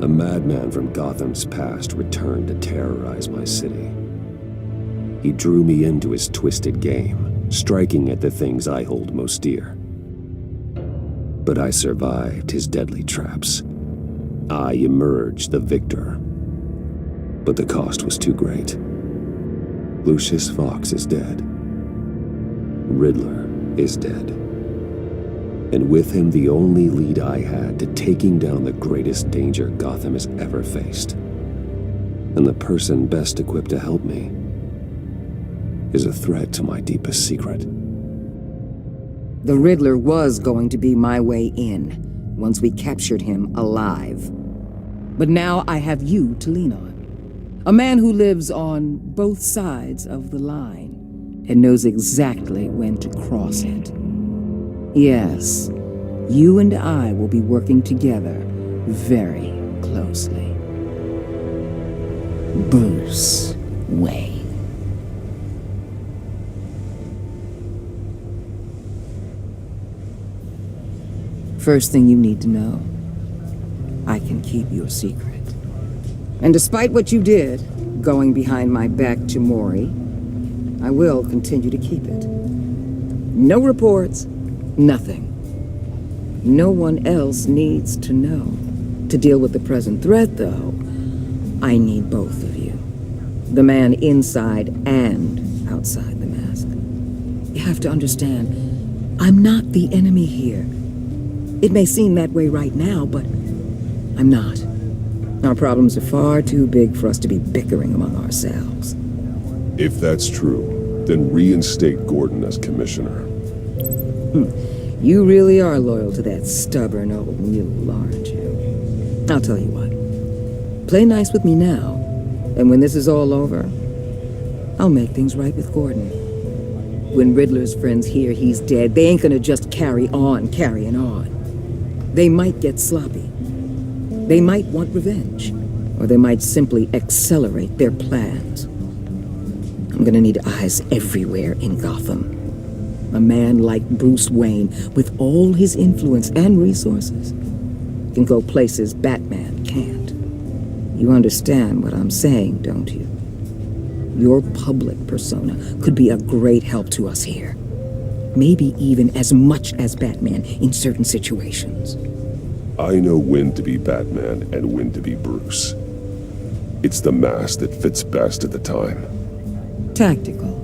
A madman from Gotham's past returned to terrorize my city. He drew me into his twisted game, striking at the things I hold most dear. But I survived his deadly traps. I emerged the victor. But the cost was too great. Lucius Fox is dead. Riddler is dead. And with him the only lead I had to taking down the greatest danger Gotham has ever faced. And the person best equipped to help me is a threat to my deepest secret. The Riddler was going to be my way in, once we captured him alive. But now I have you to lean on. A man who lives on both sides of the line and knows exactly when to cross it. Yes, you and I will be working together very closely. Bruce Wayne. First thing you need to know, I can keep your secret. And despite what you did, going behind my back to Mori, I will continue to keep it. No reports, nothing. No one else needs to know. To deal with the present threat, though, I need both of you. The man inside and outside the mask. You have to understand, I'm not the enemy here. It may seem that way right now, but I'm not. Our problems are far too big for us to be bickering among ourselves. If that's true, then reinstate Gordon as commissioner. You really are loyal to that stubborn old mule, aren't you? I'll tell you what. Play nice with me now, and when this is all over, I'll make things right with Gordon. When Riddler's friends hear he's dead, they ain't gonna just carry on carrying on. They might get sloppy. They might want revenge. Or they might simply accelerate their plans. I'm gonna need eyes everywhere in Gotham. A man like Bruce Wayne, with all his influence and resources, can go places Batman can't. You understand what I'm saying, don't you? Your public persona could be a great help to us here. Maybe even as much as Batman in certain situations. I know when to be Batman and when to be Bruce. It's the mask that fits best at the time. Tactical.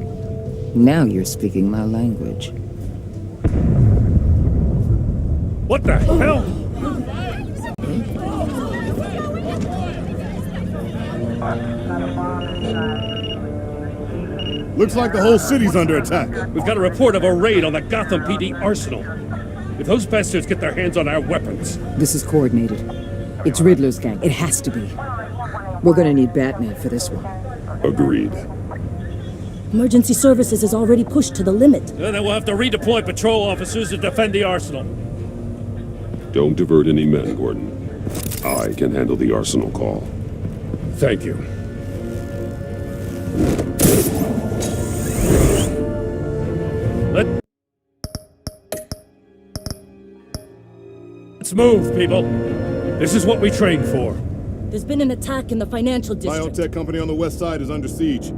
Now you're speaking my language. What the hell? Looks like the whole city's under attack. We've got a report of a raid on the Gotham PD arsenal. If those bastards get their hands on our weapons... This is coordinated. It's Riddler's gang. It has to be. We're gonna need Batman for this one. Agreed. Emergency services is already pushed to the limit. Then we'll have to redeploy patrol officers to defend the arsenal. Don't divert any men, Gordon. I can handle the arsenal call. Thank you. Let's move, people. This is what we trained for. There's been an attack in the financial district. Biotech company on the west side is under siege.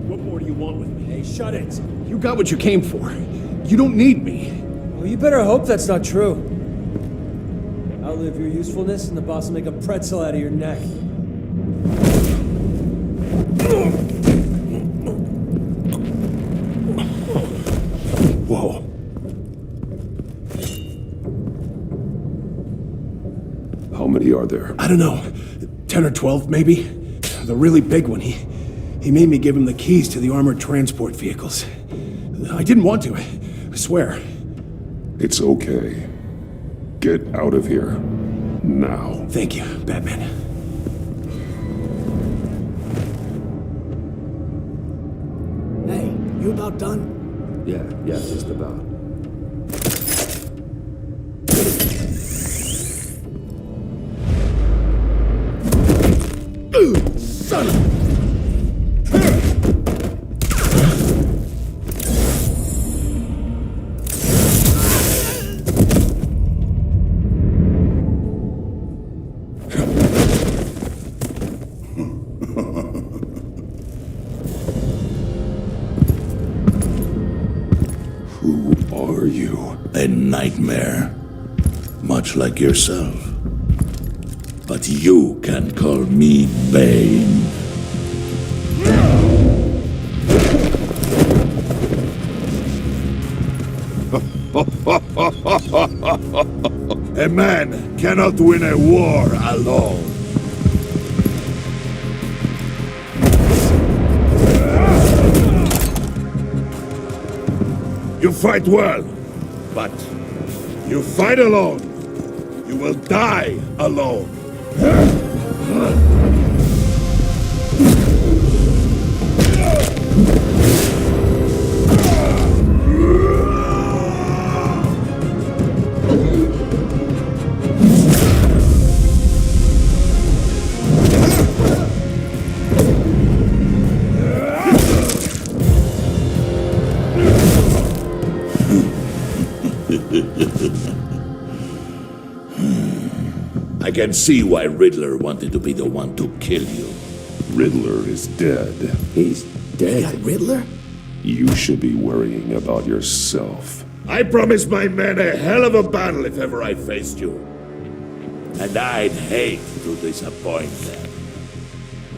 What more do you want with me? Hey, shut it! You got what you came for. You don't need me. Well, you better hope that's not true. Outlive your usefulness, and the boss will make a pretzel out of your neck. Whoa. there? I don't know. 10 or 12, maybe? The really big one. He made me give him the keys to the armored transport vehicles. I didn't want to. I swear. It's okay. Get out of here. Now. Thank you, Batman. Hey, you about done? Yeah, just about. Son of... Who are you? A nightmare, much like yourself. But you can call me Bane. A man cannot win a war alone. You fight well, but you fight alone. You will die alone. I can see why Riddler wanted to be the one to kill you. Riddler is dead. He's dead. That Riddler? You should be worrying about yourself. I promised my men a hell of a battle if ever I faced you. And I'd hate to disappoint them.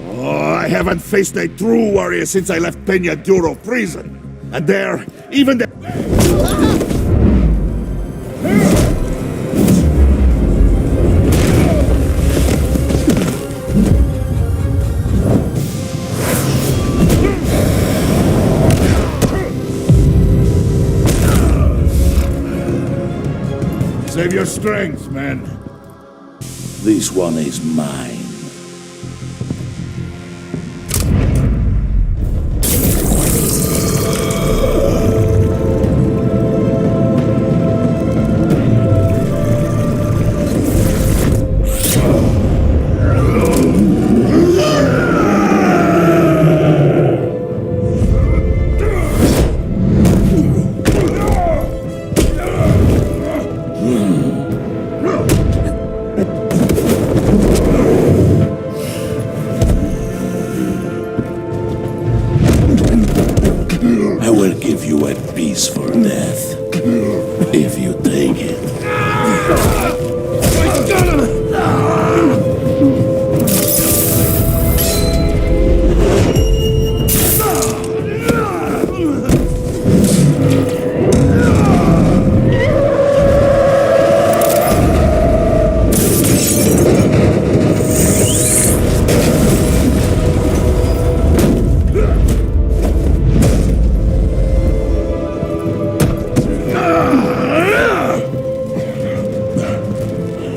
Oh, I haven't faced a true warrior since I left Peña Duro prison. And there, even the... Save your strength, man. This one is mine. I will give you a piece for death, if you take it.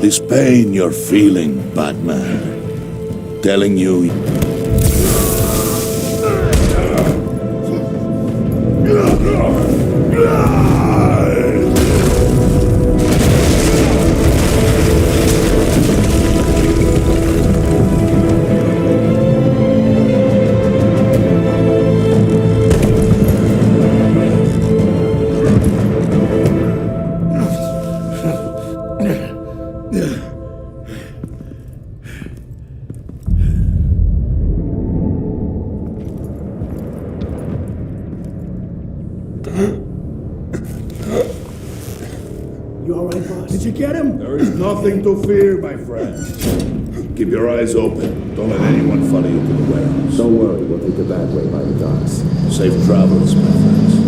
This pain you're feeling, Batman, telling you... You alright, boss? Did you get him? There is nothing to fear, my friend. Keep your eyes open. Don't let anyone follow you to the warehouse. Don't worry, we'll take the back way by the docks. Safe travels, my friends.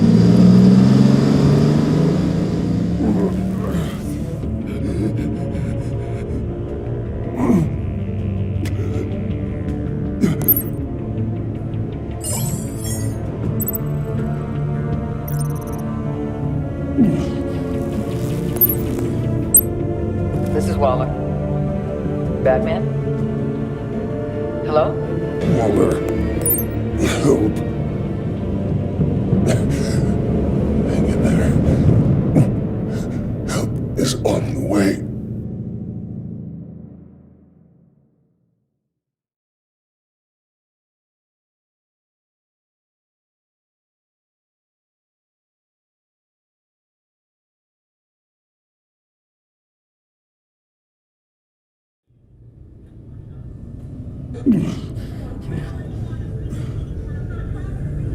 Waller. Batman? Hello? Waller, help. Hang in there. Help is on the way.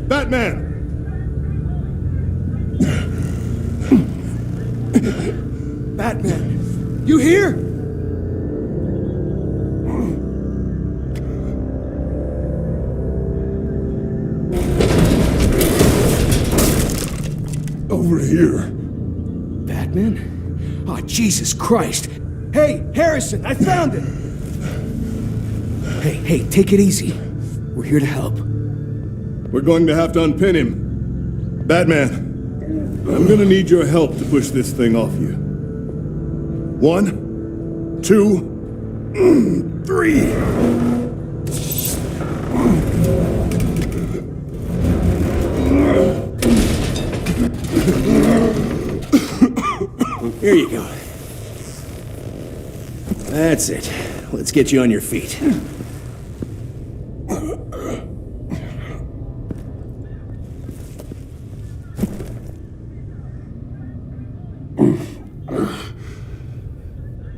Batman! Batman! You here? Over here. Batman? Oh, Jesus Christ! Hey, Harrison, I found it! Hey, take it easy. We're here to help. We're going to have to unpin him. Batman, I'm gonna need your help to push this thing off you. 1, 2, 3. Here you go. That's it. Let's get you on your feet.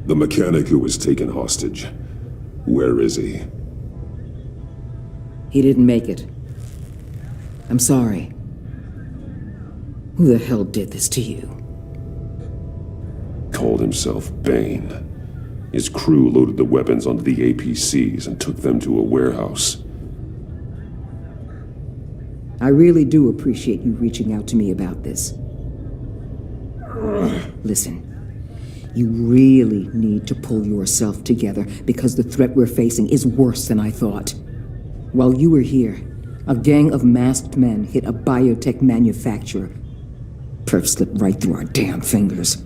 The mechanic who was taken hostage. Where is he? He didn't make it. I'm sorry. Who the hell did this to you? Called himself Bane. His crew loaded the weapons onto the APCs and took them to a warehouse. I really do appreciate you reaching out to me about this. Listen, you really need to pull yourself together because the threat we're facing is worse than I thought. While you were here, a gang of masked men hit a biotech manufacturer. Perf slipped right through our damn fingers.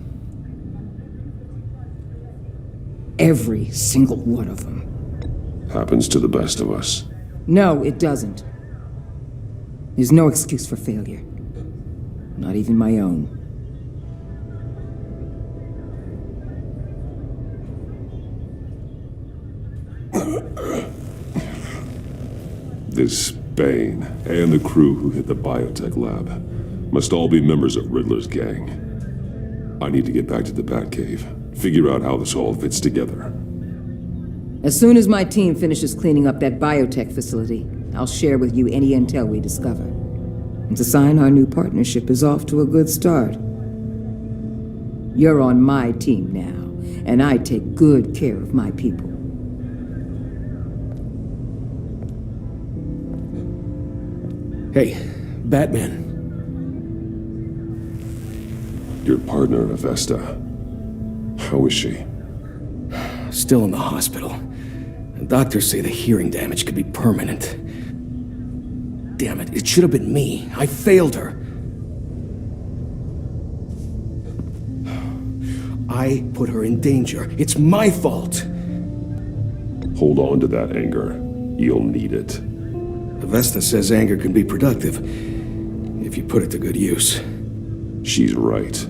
Every single one of them. Happens to the best of us. No, it doesn't. There's no excuse for failure. Not even my own. This Bane and the crew who hit the biotech lab must all be members of Riddler's gang. I need to get back to the Batcave, figure out how this all fits together. As soon as my team finishes cleaning up that biotech facility, I'll share with you any intel we discover. And to sign our new partnership is off to a good start. You're on my team now, and I take good care of my people. Hey, Batman. Your partner, Avesta. How is she? Still in the hospital. Doctors say the hearing damage could be permanent. Damn it, it should have been me. I failed her. I put her in danger. It's my fault. Hold on to that anger. You'll need it. Avesta says anger can be productive, if you put it to good use. She's right.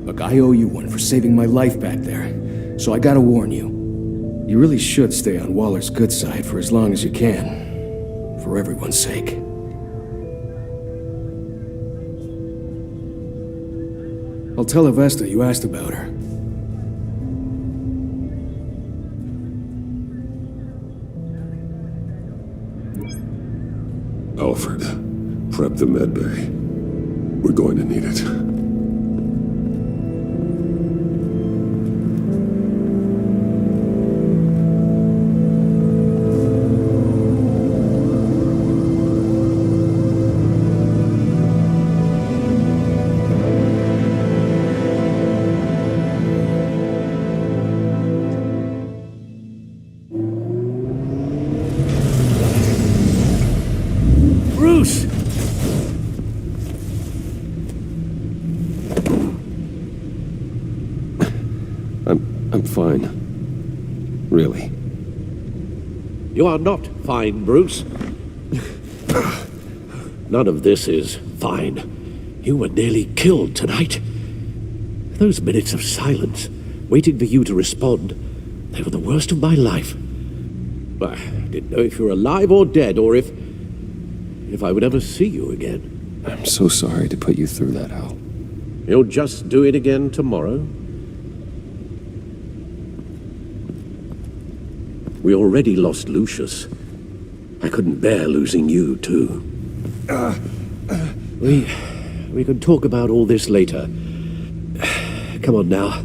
Look, I owe you one for saving my life back there, so I gotta warn you. You really should stay on Waller's good side for as long as you can. For everyone's sake. I'll tell Avesta you asked about her. Alfred, prep the medbay. We're going to need it. Bruce! I'm I'm fine. Really. You are not fine, Bruce. None of this is fine. You were nearly killed tonight. Those minutes of silence, waiting for you to respond, they were the worst of my life. I didn't know if you were alive or dead, or if I would ever see you again. I'm so sorry to put you through that, Al. You'll just do it again tomorrow? We already lost Lucius. I couldn't bear losing you, too. We can talk about all this later. Come on now.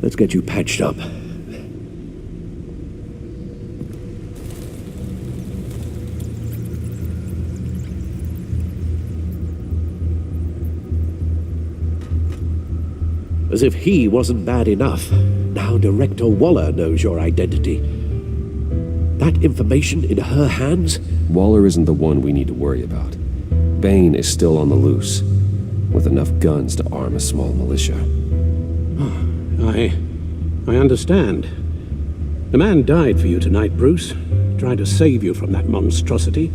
Let's get you patched up. As if he wasn't bad enough, now Director Waller knows your identity. That information in her hands? Waller isn't the one we need to worry about. Bane is still on the loose, with enough guns to arm a small militia. I understand. The man died for you tonight, Bruce. Tried to save you from that monstrosity.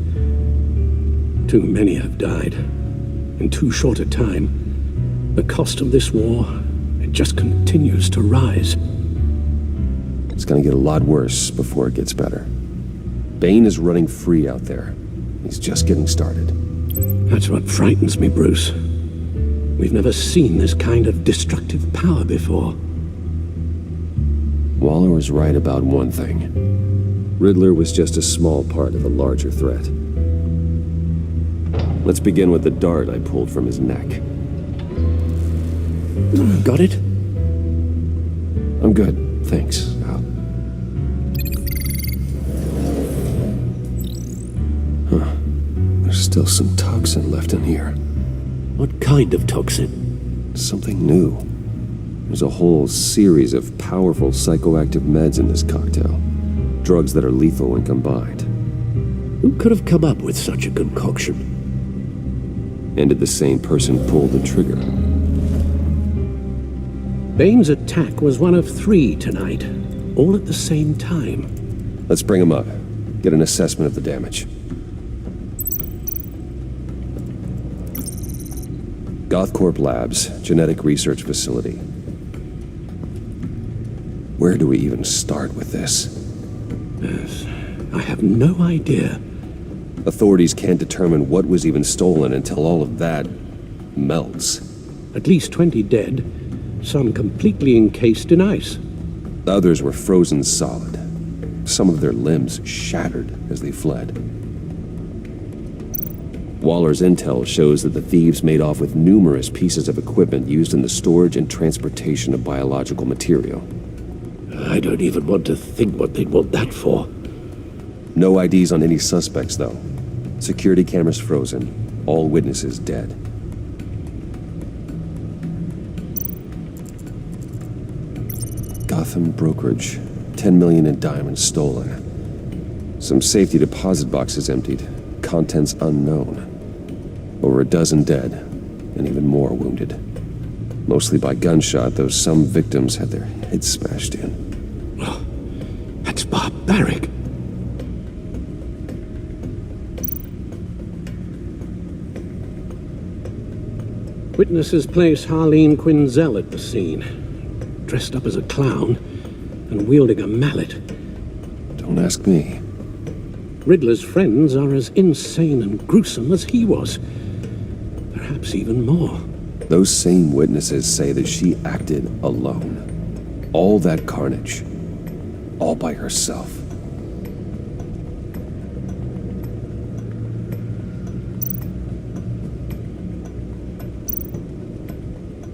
Too many have died. In too short a time. The cost of this war, it just continues to rise. It's gonna get a lot worse before it gets better. Bane is running free out there. He's just getting started. That's what frightens me, Bruce. We've never seen this kind of destructive power before. Waller was right about one thing. Riddler was just a small part of a larger threat. Let's begin with the dart I pulled from his neck. Got it? I'm good, thanks, Al. Huh. There's still some toxin left in here. What kind of toxin? Something new. There's a whole series of powerful psychoactive meds in this cocktail. Drugs that are lethal when combined. Who could have come up with such a concoction? And did the same person pull the trigger? Bane's attack was one of 3 tonight, all at the same time. Let's bring him up. Get an assessment of the damage. Gothcorp Labs, genetic research facility. Where do we even start with this? Yes, I have no idea. Authorities can't determine what was even stolen until all of that melts. At least 20 dead, some completely encased in ice. Others were frozen solid. Some of their limbs shattered as they fled. Waller's intel shows that the thieves made off with numerous pieces of equipment used in the storage and transportation of biological material. I don't even want to think what they'd want that for. No IDs on any suspects, though. Security cameras frozen. All witnesses dead. Gotham brokerage. 10 million in diamonds stolen. Some safety deposit boxes emptied. Contents unknown. Over a dozen dead, and even more wounded. Mostly by gunshot, though some victims had their heads smashed in. Oh, that's barbaric. Witnesses place Harleen Quinzel at the scene, dressed up as a clown and wielding a mallet. Don't ask me. Riddler's friends are as insane and gruesome as he was. Perhaps even more. Those same witnesses say that she acted alone. All that carnage. All by herself.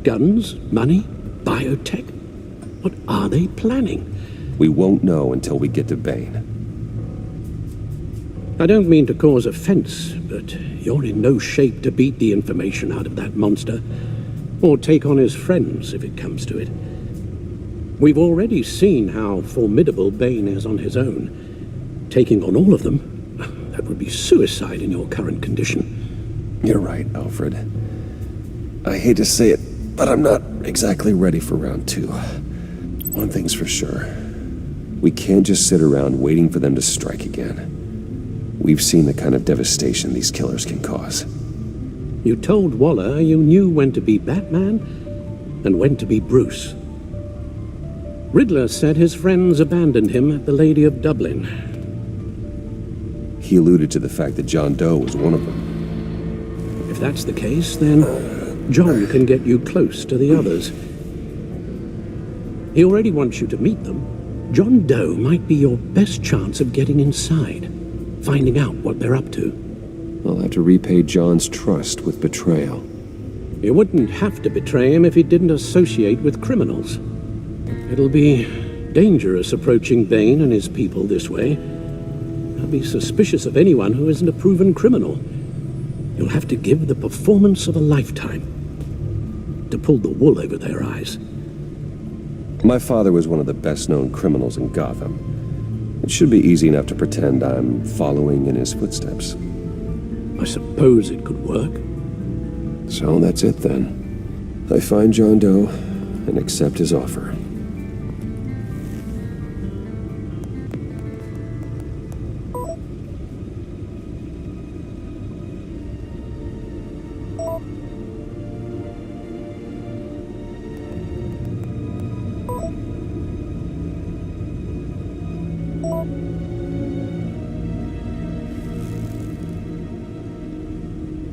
Guns? Money? Biotech? What are they planning? We won't know until we get to Bane. I don't mean to cause offense, but you're in no shape to beat the information out of that monster, or take on his friends if it comes to it. We've already seen how formidable Bane is on his own. Taking on all of them, that would be suicide in your current condition. You're right, Alfred. I hate to say it, but I'm not exactly ready for round 2. One thing's for sure. We can't just sit around waiting for them to strike again. We've seen the kind of devastation these killers can cause. You told Waller you knew when to be Batman and when to be Bruce. Riddler said his friends abandoned him at the Lady of Dublin. He alluded to the fact that John Doe was one of them. If that's the case, then John can get you close to the others. He already wants you to meet them. John Doe might be your best chance of getting inside, finding out what they're up to. I'll have to repay John's trust with betrayal. You wouldn't have to betray him if he didn't associate with criminals. It'll be dangerous approaching Bane and his people this way. I'll be suspicious of anyone who isn't a proven criminal. You'll have to give the performance of a lifetime to pull the wool over their eyes. My father was one of the best-known criminals in Gotham. It should be easy enough to pretend I'm following in his footsteps. I suppose it could work. So that's it then. I find John Doe and accept his offer.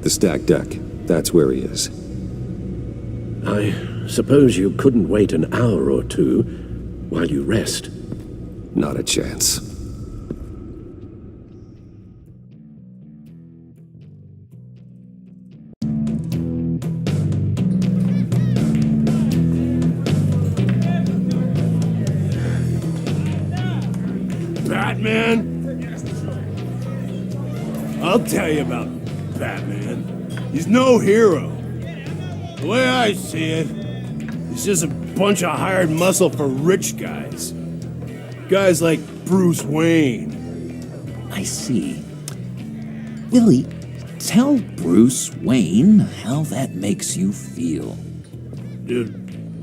The stacked deck. That's where he is. I suppose you couldn't wait an hour or two while you rest. Not a chance. Batman? I'll tell you about Batman. He's no hero. The way I see it, he's just a bunch of hired muscle for rich guys. Guys like Bruce Wayne. I see. Willie, tell Bruce Wayne how that makes you feel.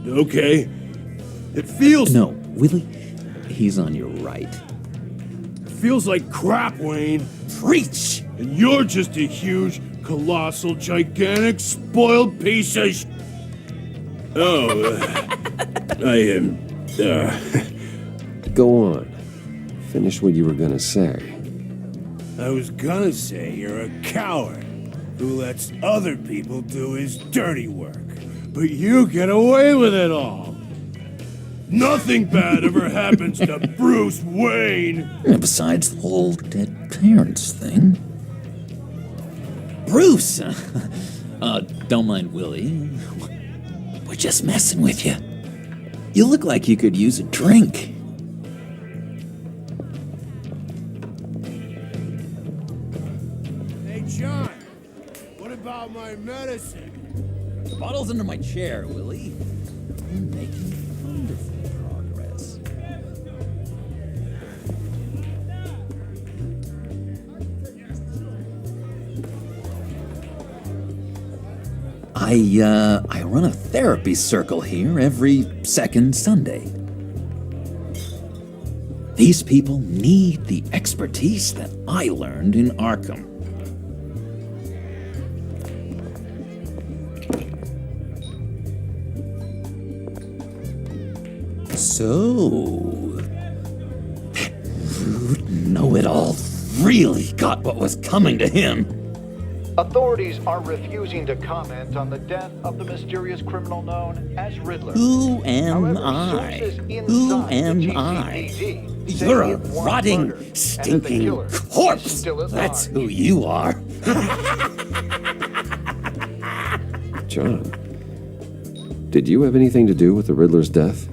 Okay. It feels... No, Willie, he's on your right. It feels like crap, Wayne. Preach! And you're just a huge, colossal, gigantic, spoiled piece of I am... Go on. Finish what you were gonna say. I was gonna say you're a coward who lets other people do his dirty work. But you get away with it all. Nothing bad ever happens to Bruce Wayne. And besides the whole dead parents thing. Bruce! Don't mind Willie. We're just messing with you. You look like you could use a drink. Hey, John. What about my medicine? The bottle's under my chair, Willie. You're making wonderful progress. I run a therapy circle here every second Sunday. These people need the expertise that I learned in Arkham. So, that rude know-it-all really got what was coming to him. Authorities are refusing to comment on the death of the mysterious criminal known as Riddler. Who am However, I? sources Who inside am the I? GCPD say You're a it was rotting, murdered, and that the stinking killer is corpse. still at That's large. who you are. John, did you have anything to do with the Riddler's death?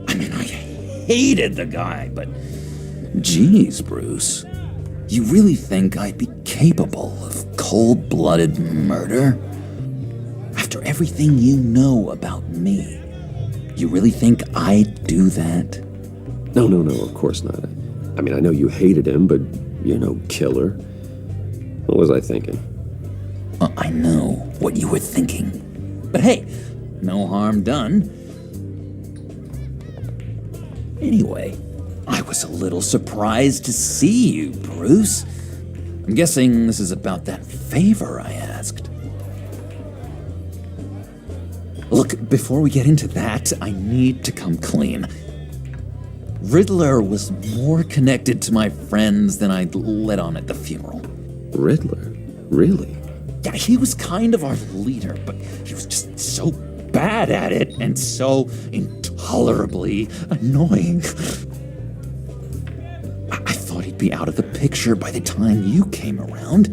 I mean, I hated the guy, but geez, Bruce. You really think I'd be capable of cold-blooded murder? After everything you know about me, you really think I'd do that? No, of course not. I mean, I know you hated him, but you're no killer. What was I thinking? I know what you were thinking. But hey, no harm done. Anyway, I was a little surprised to see you, Bruce. I'm guessing this is about that favor I asked. Look, before we get into that, I need to come clean. Riddler was more connected to my friends than I'd let on at the funeral. Riddler? Really? Yeah, he was kind of our leader, but he was just so bad at it and so intolerably annoying. I thought he'd be out of the picture by the time you came around.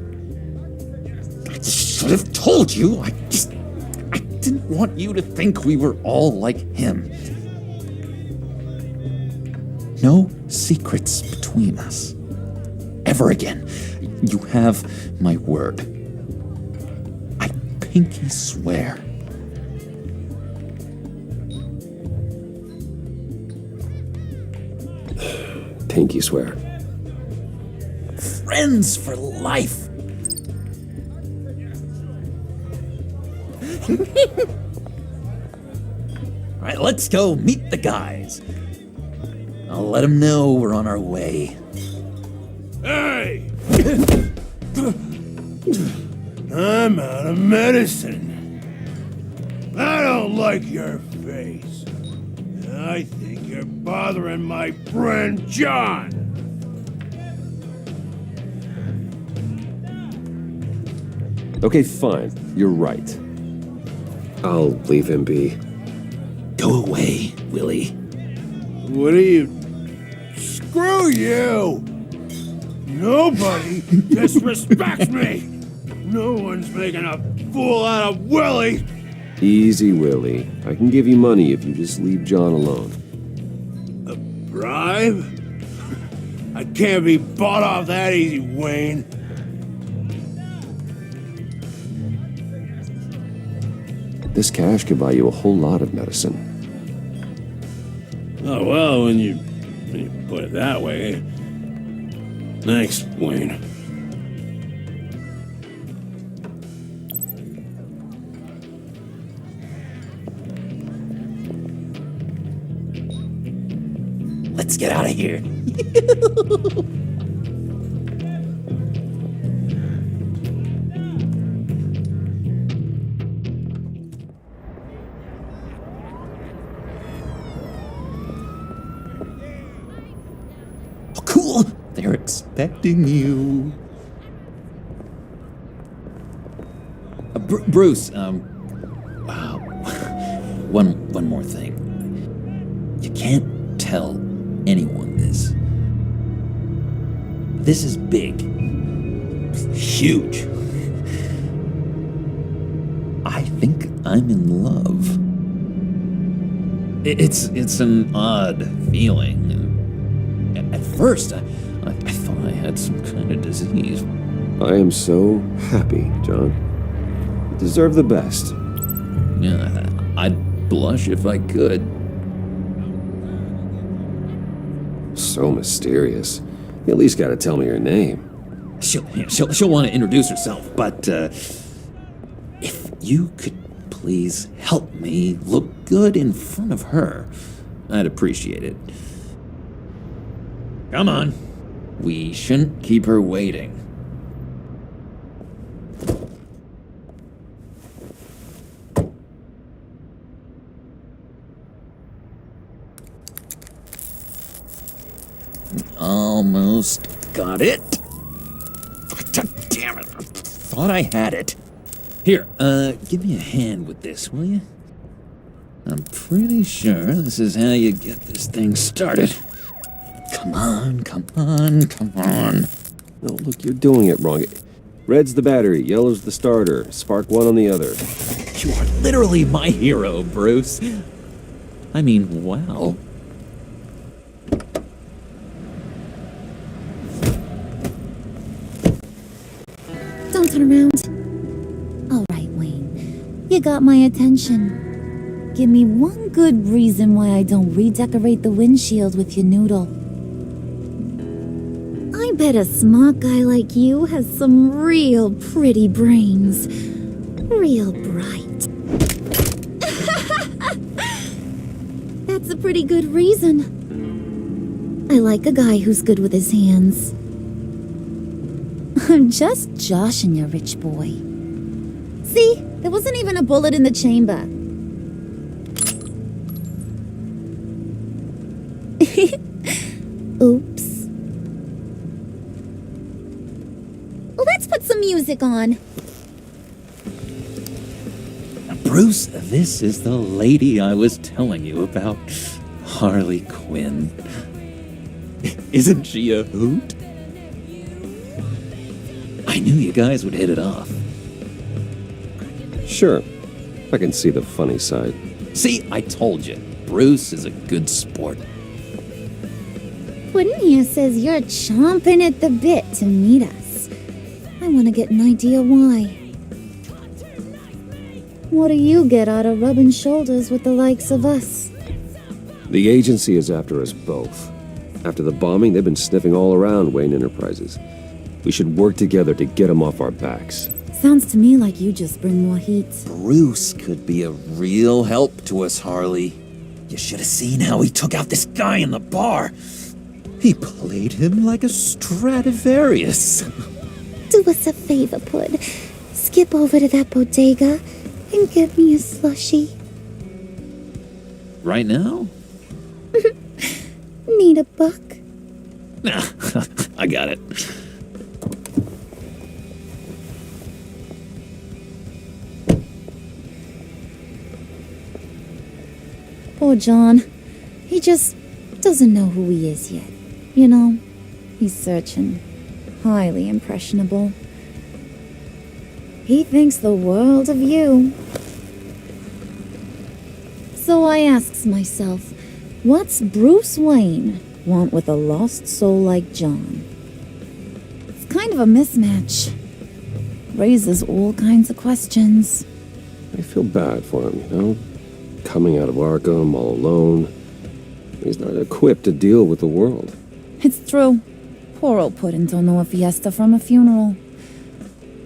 I should have told you. I didn't want you to think we were all like him. No secrets between us. Ever again. You have my word. I pinky swear. Pinky swear. Friends for life. All right, let's go meet the guys. I'll let them know we're on our way. Hey! I'm out of medicine. I don't like your face. I think you're bothering my friend John. Okay, fine. You're right. I'll leave him be. Go away, Willie. What are you... Screw you! Nobody disrespects me! No one's making a fool out of Willie! Easy, Willie. I can give you money if you just leave John alone. A bribe? I can't be bought off that easy, Wayne. This cash could buy you a whole lot of medicine. Oh, well, when you put it that way. Thanks, Wayne. Let's get out of here. Oh, cool. They're expecting you. Bruce, one more thing. You can't tell anyone this. This is big. Huge. I think I'm in love. It's an odd feeling. At first, I thought I had some kind of disease. I am so happy, John. You deserve the best. Yeah, I'd blush if I could. So mysterious. You at least gotta tell me her name. She'll want to introduce herself, but if you could please help me look good in front of her, I'd appreciate it. Come on. We shouldn't keep her waiting. Almost got it. Damn it. I thought I had it. Here, give me a hand with this, will you? I'm pretty sure this is how you get this thing started. Come on, come on, come on. No, look, you're doing it wrong. Red's the battery, yellow's the starter, spark one on the other. You are literally my hero, Bruce. I mean, wow. Don't turn around. All right, Wayne. You got my attention. Give me one good reason why I don't redecorate the windshield with your noodle. I bet a smart guy like you has some real pretty brains. Real bright. That's a pretty good reason. I like a guy who's good with his hands. I'm just joshing you, rich boy. See? There wasn't even a bullet in the chamber. Oops. Let's put some music on. Bruce, this is the lady I was telling you about. Harley Quinn. Isn't she a hoot? I knew you guys would hit it off. Sure. I can see the funny side. See, I told you. Bruce is a good sport. Puddin' here says you're chomping at the bit to meet us. I want to get an idea why. What do you get out of rubbing shoulders with the likes of us? The agency is after us both. After the bombing, they've been sniffing all around Wayne Enterprises. We should work together to get them off our backs. Sounds to me like you just bring more heat. Bruce could be a real help to us, Harley. You should have seen how he took out this guy in the bar. He played him like a Stradivarius. Do us a favor, Pud. Skip over to that bodega and get me a slushie. Right now? Need a buck? Nah, I got it. Poor John. He just doesn't know who he is yet. You know, he's searching. Highly impressionable. He thinks the world of you. So I asks myself, what's Bruce Wayne want with a lost soul like John? It's kind of a mismatch. Raises all kinds of questions. I feel bad for him, you know? Coming out of Arkham all alone. He's not equipped to deal with the world. It's true. Poor old Puddin' don't know a fiesta from a funeral.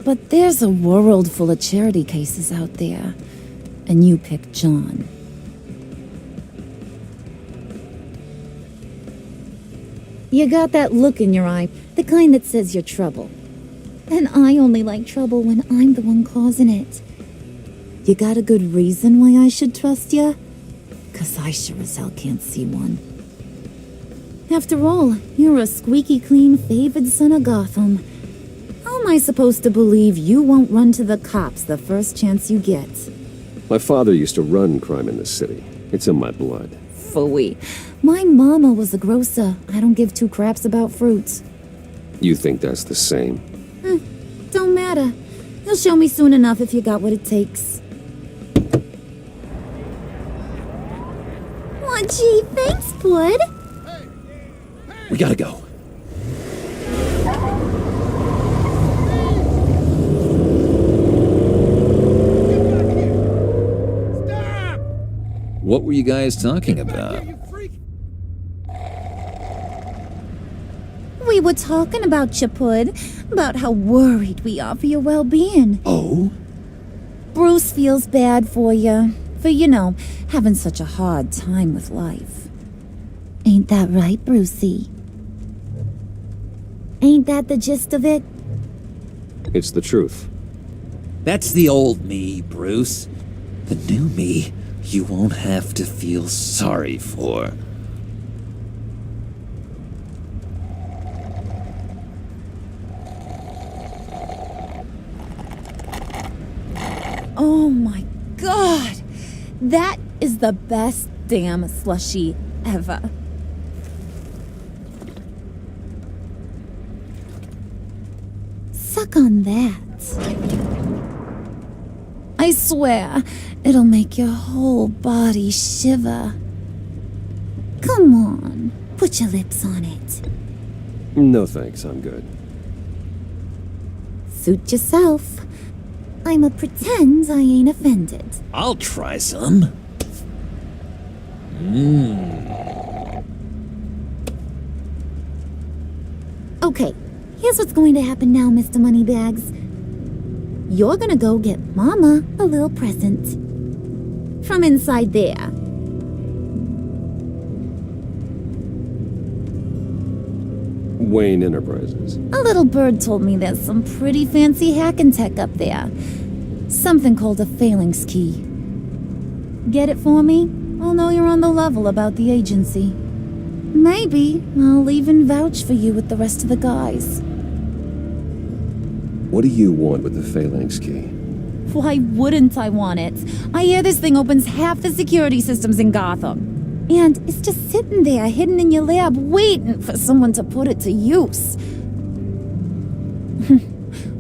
But there's a world full of charity cases out there. And you picked John. You got that look in your eye, the kind that says you're trouble. And I only like trouble when I'm the one causing it. You got a good reason why I should trust you? 'Cause I sure as hell can't see one. After all, you're a squeaky clean favored son of Gotham. How am I supposed to believe you won't run to the cops the first chance you get? My father used to run crime in the city. It's in my blood. Phooey. My mama was a grocer. I don't give two craps about fruits. You think that's the same? Don't matter. You'll show me soon enough if you got what it takes. Aw, gee, thanks, Pud. We gotta go. What were you guys talking about? We were talking about you, Pud. About how worried we are for your well-being. Oh? Bruce feels bad for you. For, you know, having such a hard time with life. Ain't that right, Brucey? Ain't that the gist of it? It's the truth. That's the old me, Bruce. The new me you won't have to feel sorry for. Oh my god! That is the best damn slushie ever. Suck on that. I swear, it'll make your whole body shiver. Come on, put your lips on it. No thanks, I'm good. Suit yourself. I'ma pretend I ain't offended. I'll try some. Okay, here's what's going to happen now, Mr. Moneybags. You're gonna go get Mama a little present. From inside there. Wayne Enterprises. A little bird told me there's some pretty fancy hacking tech up there. Something called a phalanx key. Get it for me? I'll know you're on the level about the agency. Maybe I'll even vouch for you with the rest of the guys. What do you want with the phalanx key? Why wouldn't I want it? I hear this thing opens half the security systems in Gotham. And it's just sitting there, hidden in your lab, waiting for someone to put it to use.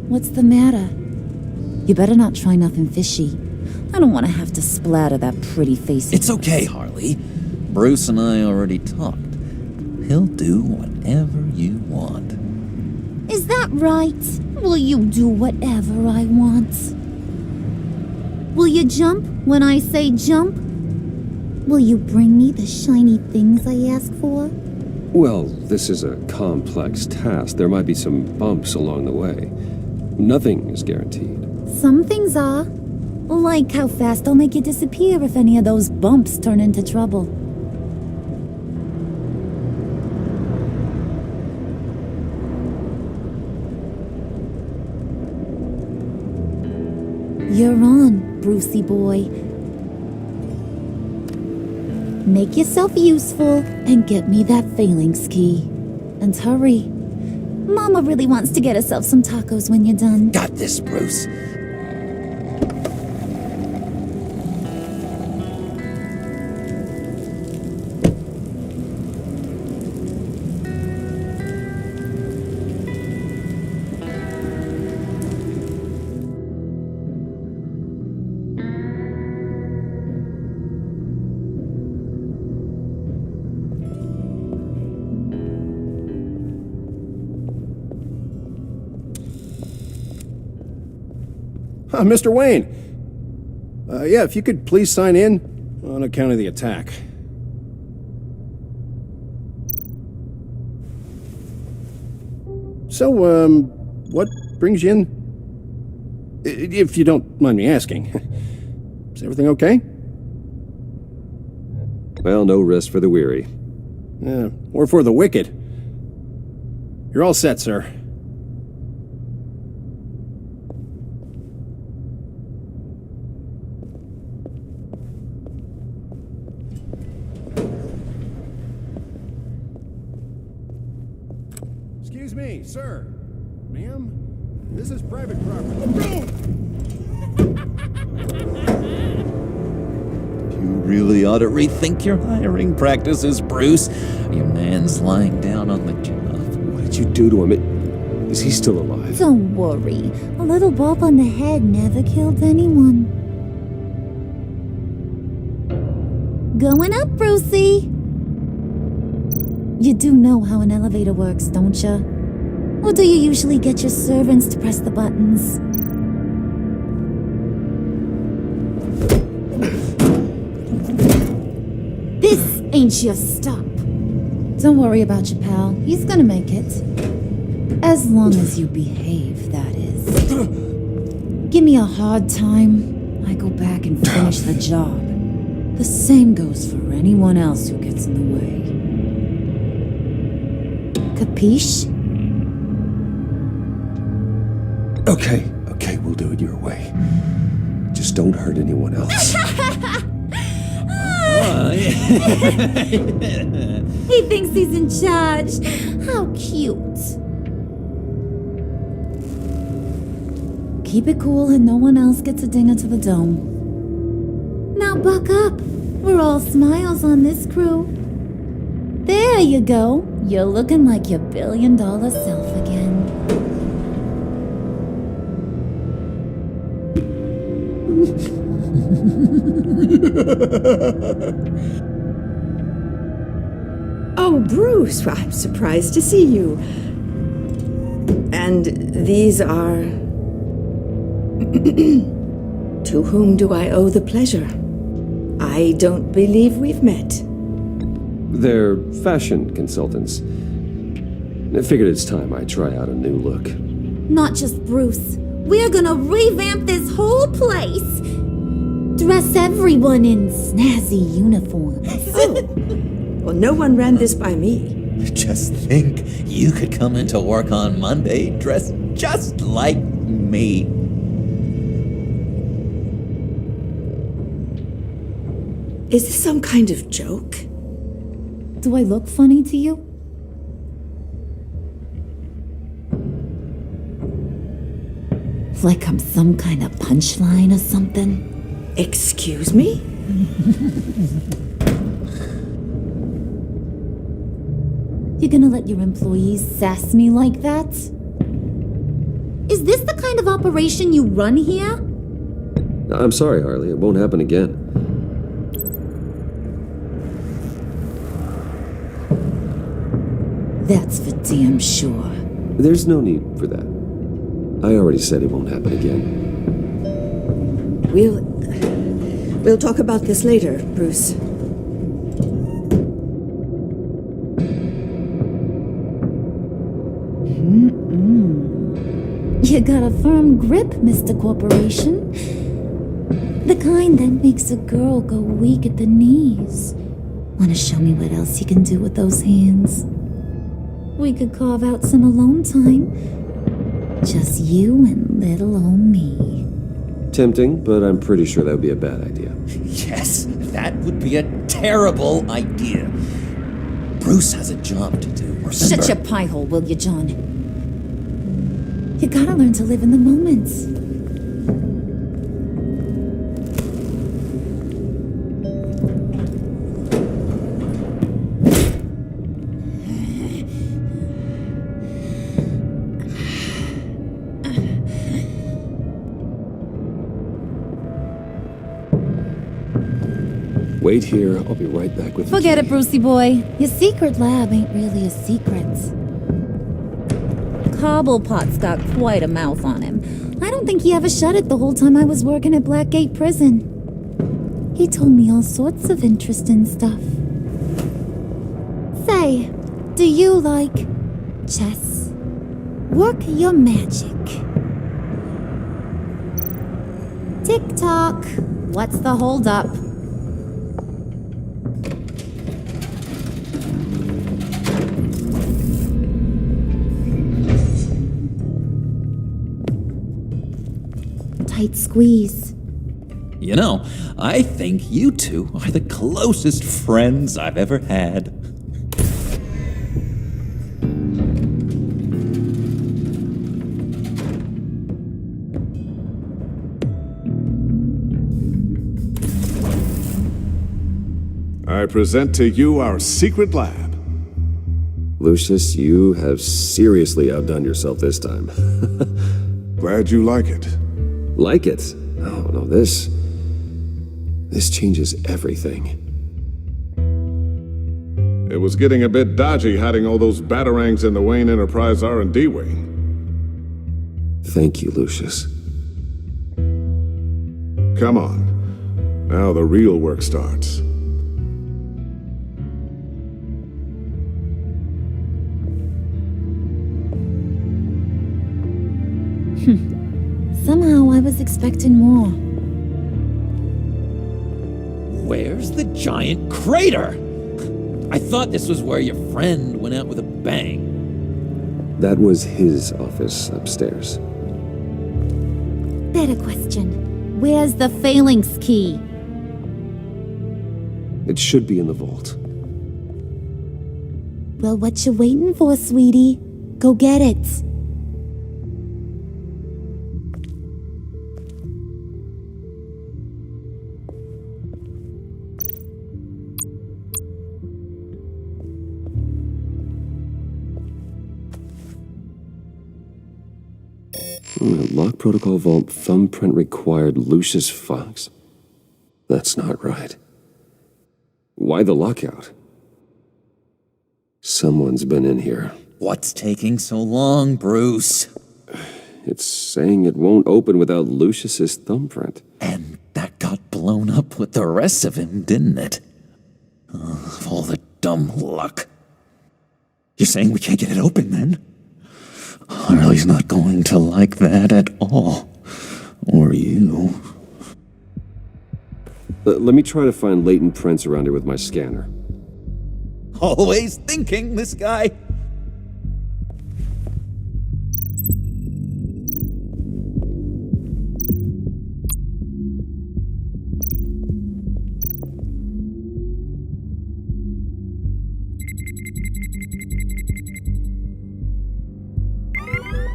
What's the matter? You better not try nothing fishy. I don't want to have to splatter that pretty face. It's okay, Harley. Bruce and I already talked. He'll do whatever you want. Is that right? Will you do whatever I want? Will you jump when I say jump? Will you bring me the shiny things I ask for? Well, this is a complex task. There might be some bumps along the way. Nothing is guaranteed. Some things are. Like how fast I'll make you disappear if any of those bumps turn into trouble. You're on, Brucey boy. Make yourself useful and get me that phalanx key. And hurry. Mama really wants to get herself some tacos when you're done. Got this, Bruce. Mr. Wayne. Yeah, if you could please sign in on account of the attack. So, what brings you in? If you don't mind me asking. Is everything okay? Well, no rest for the weary. Or for the wicked. You're all set, sir. Excuse me, sir. Ma'am, this is private property. You really ought to rethink your hiring practices, Bruce. Your man's lying down on the job. What did you do to him? Is he still alive? Don't worry. A little bump on the head never killed anyone. Going up, Brucey. You do know how an elevator works, don't you? Or do you usually get your servants to press the buttons? This ain't your stop. Don't worry about your pal. He's gonna make it. As long as you behave, that is. Give me a hard time, I go back and finish the job. The same goes for anyone else who gets in the way. Capiche? Okay, we'll do it your way. Just don't hurt anyone else. He thinks he's in charge. How cute. Keep it cool and no one else gets a dinger to the dome. Now buck up. We're all smiles on this crew. There you go. You're looking like your billion-dollar self again. Oh, Bruce, well, I'm surprised to see you. And these are... To whom do I owe the pleasure? I don't believe we've met. They're fashion consultants. I figured it's time I try out a new look. Not just Bruce. We're gonna revamp this whole place. Dress everyone in snazzy uniforms. Oh. Well, no one ran this by me. Just think, you could come into work on Monday dressed just like me. Is this some kind of joke? Do I look funny to you? Like I'm some kind of punchline or something? Excuse me? You gonna let your employees sass me like that? Is this the kind of operation you run here? I'm sorry, Harley. It won't happen again. That's for damn sure. There's no need for that. I already said it won't happen again. We'll talk about this later, Bruce. You got a firm grip, Mr. Corporation. The kind that makes a girl go weak at the knees. Wanna show me what else you can do with those hands? We could carve out some alone time. Just you and little old me. Tempting, but I'm pretty sure that would be a bad idea. Yes, that would be a terrible idea. Bruce has a job to do, remember? Shut your pie hole, will you, John? You gotta learn to live in the moment. Wait here. I'll be right back with you. Forget it, Brucey boy. Your secret lab ain't really a secret. Cobblepot's got quite a mouth on him. I don't think he ever shut it the whole time I was working at Blackgate Prison. He told me all sorts of interesting stuff. Say, do you like chess? Work your magic. Tick-tock. What's the holdup? Tight squeeze. You know, I think you two are the closest friends I've ever had. I present to you our secret lab. Lucius, you have seriously outdone yourself this time. Glad you like it. Like it? Oh, no, this changes everything. It was getting a bit dodgy hiding all those batarangs in the Wayne Enterprise R&D wing. Thank you, Lucius. Come on. Now the real work starts. Somehow I was expecting more. Where's the giant crater? I thought this was where your friend went out with a bang. That was his office upstairs. Better question. Where's the phalanx key? It should be in the vault. Well, what you waiting for, sweetie? Go get it. Lock protocol vault thumbprint required Lucius Fox. That's not right. Why the lockout? Someone's been in here. What's taking so long, Bruce? It's saying it won't open without Lucius's thumbprint. And that got blown up with the rest of him, didn't it? All the dumb luck. You're saying we can't get it open, then? Harley's not going to like that at all. Or you. Let me try to find latent prints around here with my scanner. Always thinking, this guy.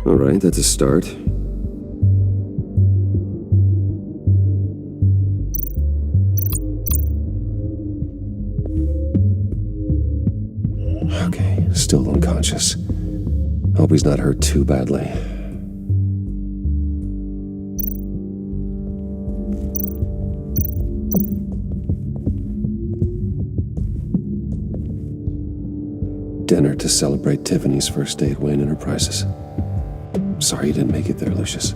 All right, that's a start. Okay, still unconscious. Hope he's not hurt too badly. Dinner to celebrate Tiffany's first day at Wayne Enterprises. Sorry you didn't make it there, Lucius.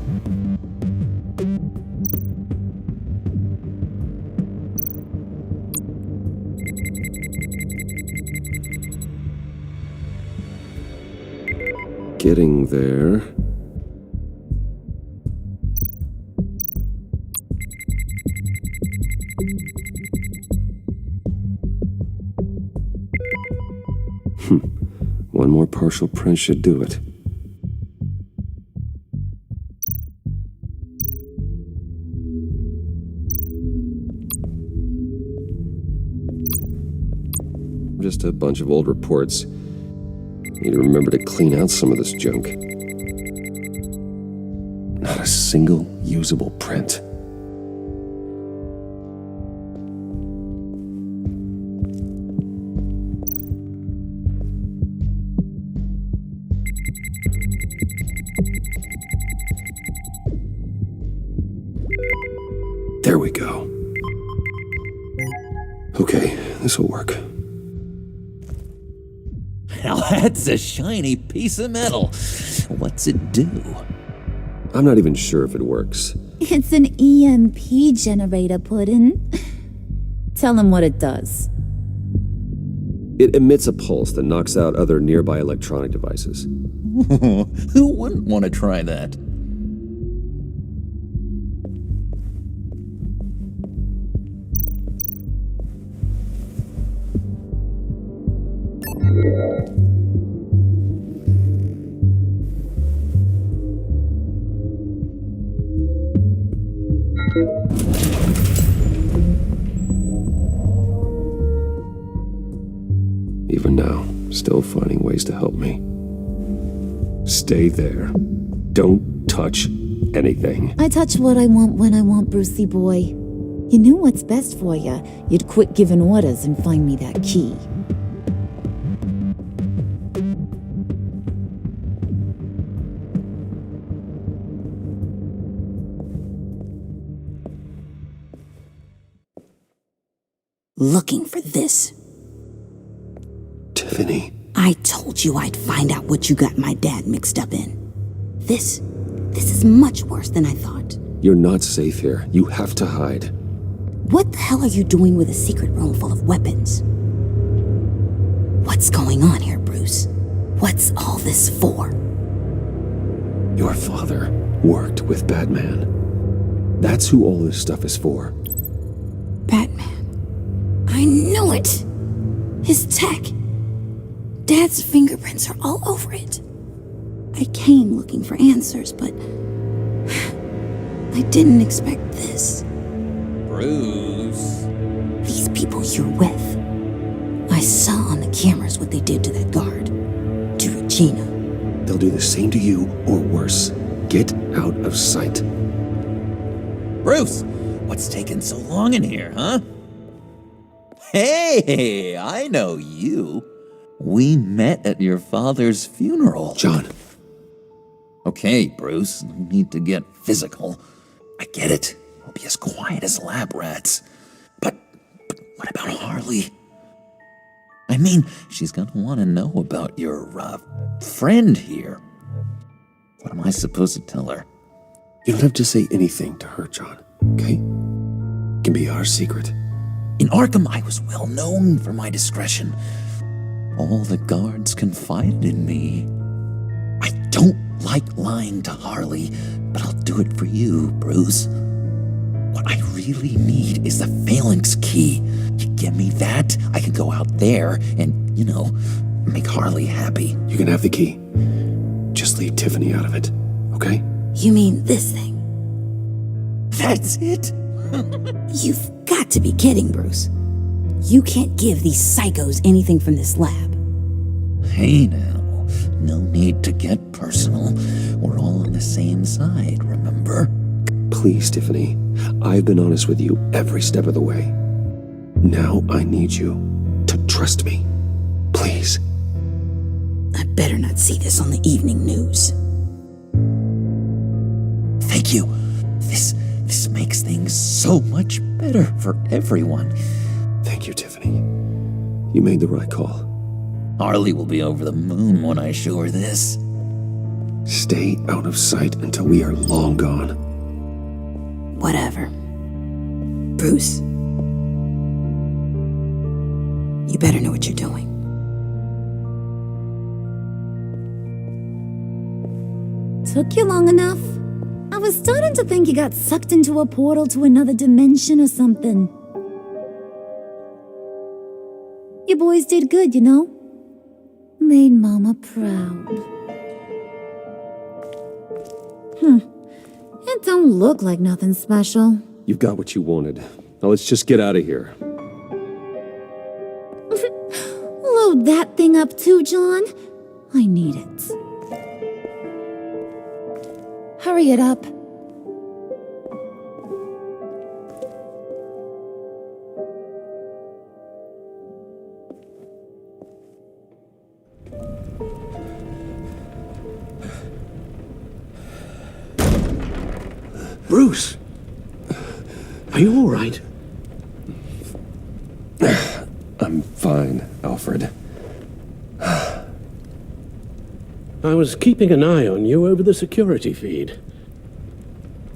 Getting there. One more partial print should do it. Just a bunch of old reports. Need to remember to clean out some of this junk. Not a single usable print. There we go. Okay, this'll work. Now that's a shiny piece of metal. What's it do? I'm not even sure if it works. It's an EMP generator, Puddin'. Tell him what it does. It emits a pulse that knocks out other nearby electronic devices. Who wouldn't want to try that? Even now, still finding ways to help me. Stay there. Don't touch anything. I touch what I want when I want, Brucey boy. You knew what's best for you. You'd quit giving orders and find me that key. Looking for this. Tiffany. I told you I'd find out what you got my dad mixed up in. This is much worse than I thought. You're not safe here. You have to hide. What the hell are you doing with a secret room full of weapons? What's going on here, Bruce? What's all this for? Your father worked with Batman. That's who all this stuff is for. Batman. I knew it! His tech. Dad's fingerprints are all over it. I came looking for answers, but I didn't expect this. Bruce. These people you're with. I saw on the cameras what they did to that guard. To Regina. They'll do the same to you, or worse. Get out of sight. Bruce, what's taking so long in here, huh? Hey, I know you. We met at your father's funeral. John. Okay, Bruce, no need to get physical. I get it. We'll be as quiet as lab rats. But what about Harley? I mean, she's gonna want to know about your, friend here. What am I supposed to tell her? You don't have to say anything to her, John, okay? It can be our secret. In Arkham, I was well known for my discretion. All the guards confided in me. I don't like lying to Harley, but I'll do it for you, Bruce. What I really need is the Phalanx key. You give me that, I can go out there and, make Harley happy. You can have the key. Just leave Tiffany out of it, okay? You mean this thing? That's it? You've got to be kidding, Bruce. You can't give these psychos anything from this lab. Hey now, no need to get personal. We're all on the same side, remember? Please, Tiffany. I've been honest with you every step of the way. Now I need you to trust me. Please. I better not see this on the evening news. Thank you. This makes things so much better for everyone. Thank you, Tiffany. You made the right call. Harley will be over the moon when I show her this. Stay out of sight until we are long gone. Whatever. Bruce. You better know what you're doing. Took you long enough? I was starting to think you got sucked into a portal to another dimension or something. You boys did good, Made Mama proud. It don't look like nothing special. You've got what you wanted. Now let's just get out of here. Load that thing up too, John. I need it. Hurry it up. Bruce! Are you all right? I'm fine, Alfred. I was keeping an eye on you over the security feed.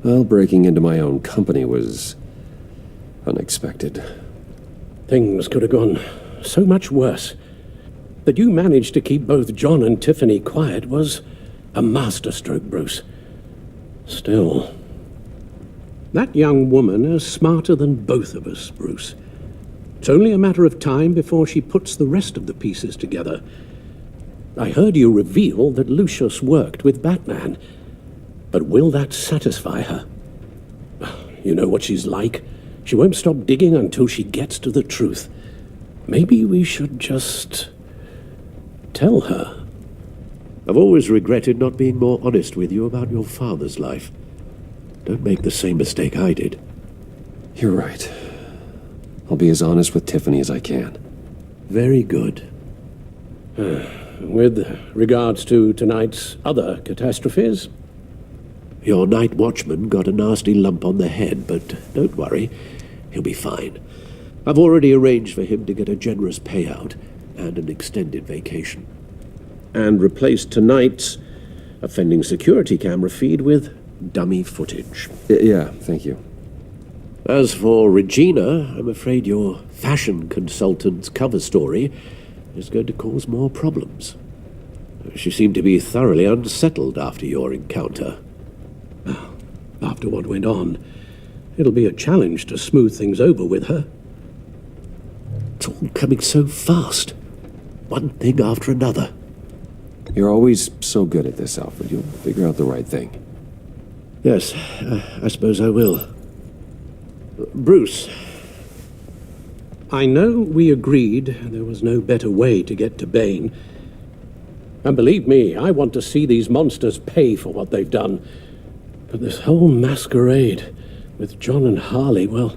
Well, breaking into my own company was unexpected. Things could have gone so much worse. That you managed to keep both John and Tiffany quiet was a masterstroke, Bruce. Still, that young woman is smarter than both of us, Bruce. It's only a matter of time before she puts the rest of the pieces together. I heard you reveal that Lucius worked with Batman. But will that satisfy her? You know what she's like. She won't stop digging until she gets to the truth. Maybe we should just tell her. I've always regretted not being more honest with you about your father's life. Don't make the same mistake I did. You're right. I'll be as honest with Tiffany as I can. Very good. With regards to tonight's other catastrophes? Your night watchman got a nasty lump on the head, but don't worry. He'll be fine. I've already arranged for him to get a generous payout and an extended vacation. And replaced tonight's offending security camera feed with dummy footage. Yeah, thank you. As for Regina, I'm afraid your fashion consultant's cover story is going to cause more problems. She seemed to be thoroughly unsettled after your encounter. After what went on, it'll be a challenge to smooth things over with her. It's all coming so fast. One thing after another. You're always so good at this, Alfred. You'll figure out the right thing. Yes, I suppose I will. Bruce, I know we agreed there was no better way to get to Bane. And believe me, I want to see these monsters pay for what they've done. But this whole masquerade with John and Harley, well,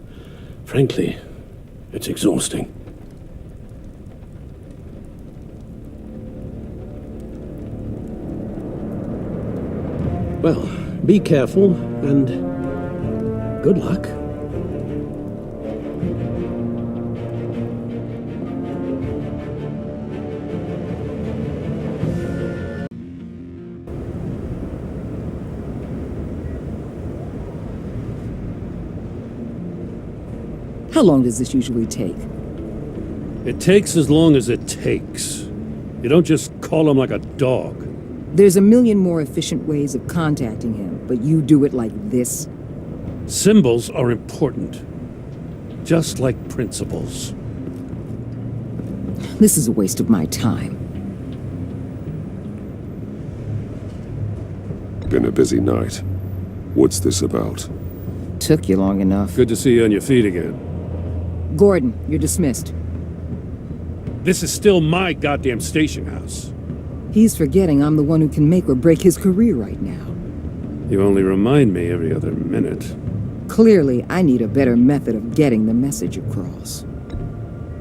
frankly, it's exhausting. Well, be careful and good luck. How long does this usually take? It takes as long as it takes. You don't just call him like a dog. There's a million more efficient ways of contacting him, but you do it like this? Symbols are important. just like principals. This is a waste of my time. Been a busy night. What's this about? Took you long enough. Good to see you on your feet again. Gordon, you're dismissed. This is still my goddamn station house. He's forgetting I'm the one who can make or break his career right now. You only remind me every other minute. Clearly, I need a better method of getting the message across.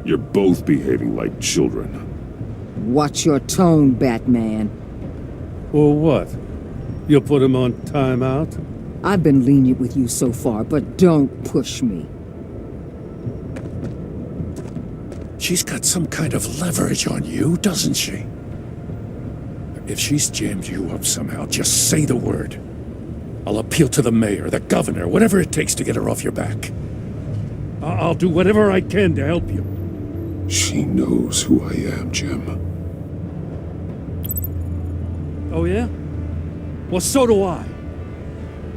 You're both behaving like children. Watch your tone, Batman. Or what? You'll put him on timeout? I've been lenient with you so far, but don't push me. She's got some kind of leverage on you, doesn't she? If she's jammed you up somehow, just say the word. I'll appeal to the mayor, the governor, whatever it takes to get her off your back. I'll do whatever I can to help you. She knows who I am, Jim. Oh, yeah? Well, so do I.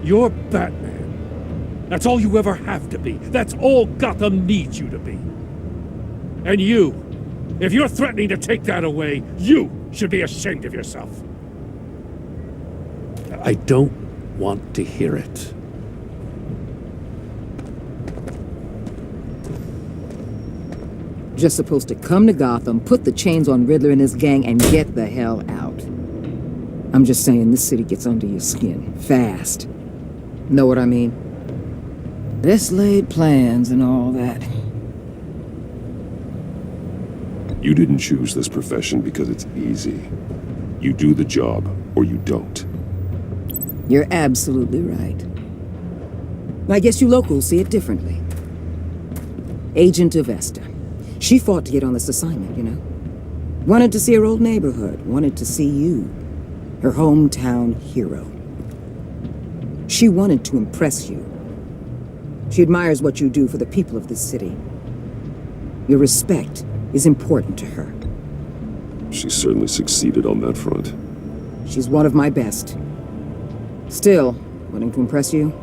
You're Batman. That's all you ever have to be. That's all Gotham needs you to be. And you, if you're threatening to take that away, you should be ashamed of yourself. I don't want to hear it. Just supposed to come to Gotham, put the chains on Riddler and his gang, and get the hell out. I'm just saying, this city gets under your skin, fast. Know what I mean? Best laid plans and all that. You didn't choose this profession because it's easy. You do the job, or you don't. You're absolutely right. I guess you locals see it differently. Agent Avesta. She fought to get on this assignment, you know? Wanted to see her old neighborhood, wanted to see you, her hometown hero. She wanted to impress you. She admires what you do for the people of this city. Your respect is important to her. She certainly succeeded on that front. She's one of my best. Still, wanting to impress you?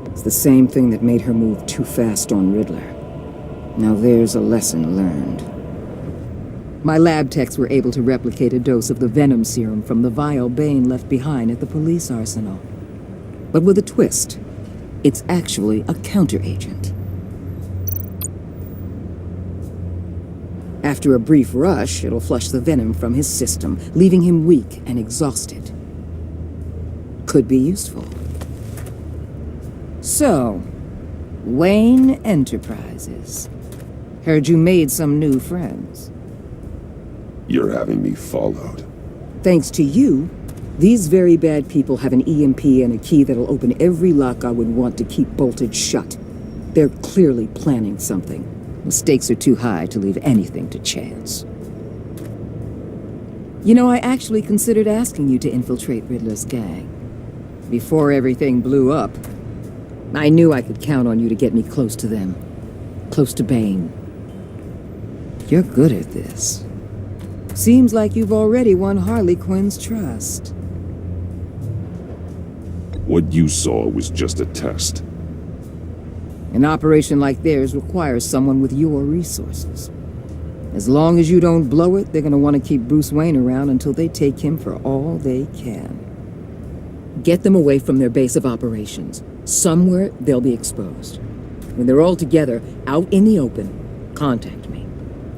It's the same thing that made her move too fast on Riddler. Now there's a lesson learned. My lab techs were able to replicate a dose of the venom serum from the vial Bane left behind at the police arsenal. But with a twist. It's actually a counteragent. After a brief rush, it'll flush the venom from his system, leaving him weak and exhausted. Could be useful. So, Wayne Enterprises. Heard you made some new friends. You're having me followed. Thanks to you, these very bad people have an EMP and a key that'll open every lock I would want to keep bolted shut. They're clearly planning something. The stakes are too high to leave anything to chance. You know, I actually considered asking you to infiltrate Riddler's gang. Before everything blew up, I knew I could count on you to get me close to them. Close to Bane. You're good at this. Seems like you've already won Harley Quinn's trust. What you saw was just a test. An operation like theirs requires someone with your resources. As long as you don't blow it, they're gonna want to keep Bruce Wayne around until they take him for all they can. Get them away from their base of operations. Somewhere they'll be exposed. When they're all together, out in the open, contact me.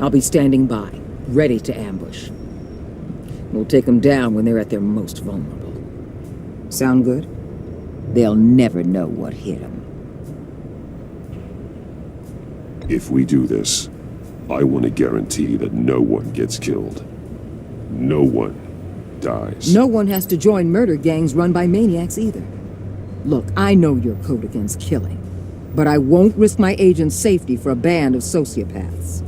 I'll be standing by, ready to ambush. We'll take them down when they're at their most vulnerable. Sound good? They'll never know what hit them. If we do this, I want to guarantee that no one gets killed. No one dies. No one has to join murder gangs run by maniacs either. Look, I know your code against killing, but I won't risk my agent's safety for a band of sociopaths.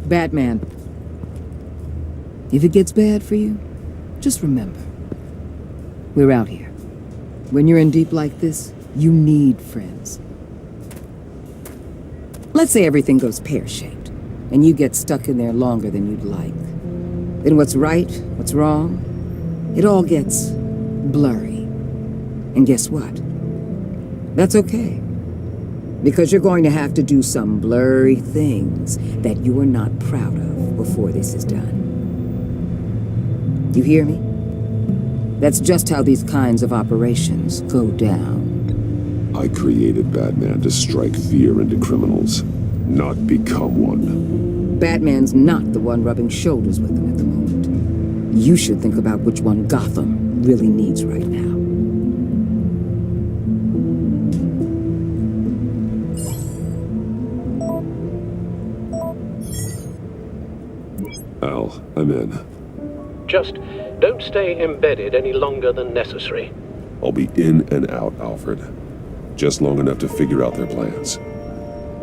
Batman, if it gets bad for you, just remember, we're out here. When you're in deep like this, you need friends. Let's say everything goes pear-shaped, and you get stuck in there longer than you'd like. Then what's right, what's wrong, it all gets blurry. And guess what? That's okay. Because you're going to have to do some blurry things that you are not proud of before this is done. You hear me? That's just how these kinds of operations go down. I created Batman to strike fear into criminals, not become one. Batman's not the one rubbing shoulders with them at the moment. You should think about which one Gotham really needs right now. Al, I'm in. Just don't stay embedded any longer than necessary. I'll be in and out, Alfred. Just long enough to figure out their plans.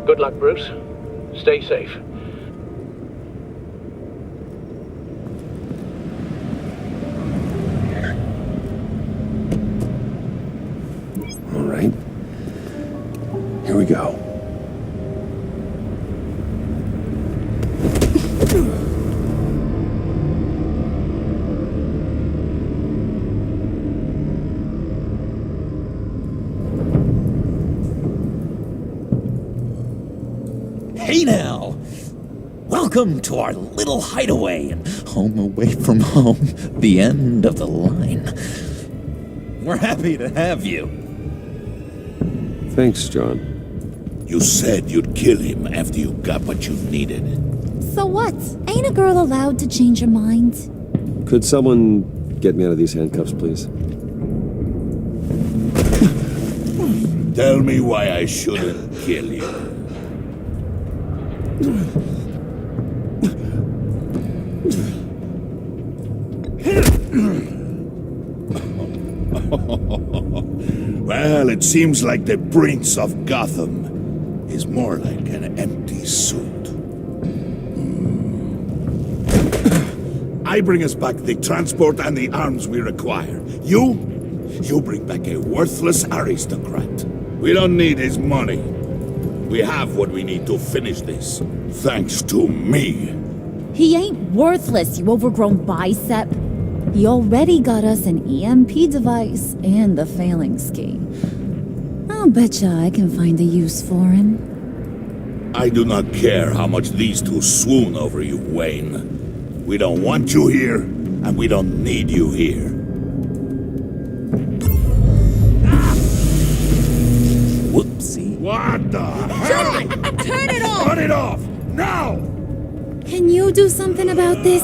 Good luck, Bruce. Stay safe. All right. Here we go. Hey now! Welcome to our little hideaway and home away from home, the end of the line. We're happy to have you. Thanks, John. You said you'd kill him after you got what you needed. So what? Ain't a girl allowed to change her mind? Could someone get me out of these handcuffs, please? Tell me why I shouldn't kill you. Well, it seems like the Prince of Gotham is more like an empty suit. I bring us back the transport and the arms we require. You bring back a worthless aristocrat. We don't need his money. We have what we need to finish this, thanks to me. He ain't worthless, you overgrown bicep. He already got us an EMP device and the failing scheme. I'll betcha I can find a use for him. I do not care how much these two swoon over you, Wayne. We don't want you here, and we don't need you here. Whoopsie. What the hell? Turn it off! Cut it off! Now! Can you do something about this?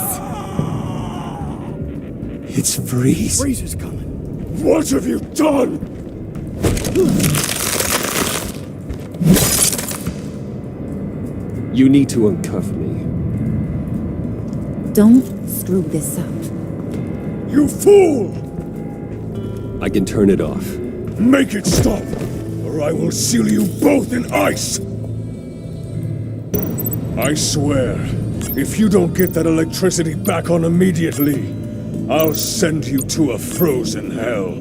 It's Freeze. Freeze is coming. What have you done? You need to uncuff me. Don't screw this up. You fool! I can turn it off. Make it stop, or I will seal you both in ice! I swear, if you don't get that electricity back on immediately, I'll send you to a frozen hell.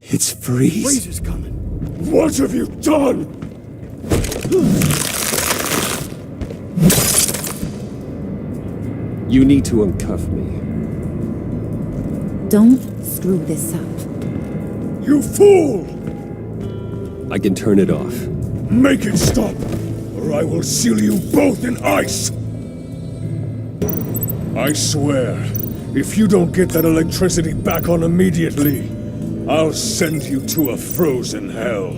It's Freeze. Freeze is coming. What have you done? You need to uncuff me. Don't screw this up. You fool! I can turn it off. Make it stop, or I will seal you both in ice! I swear, if you don't get that electricity back on immediately, I'll send you to a frozen hell.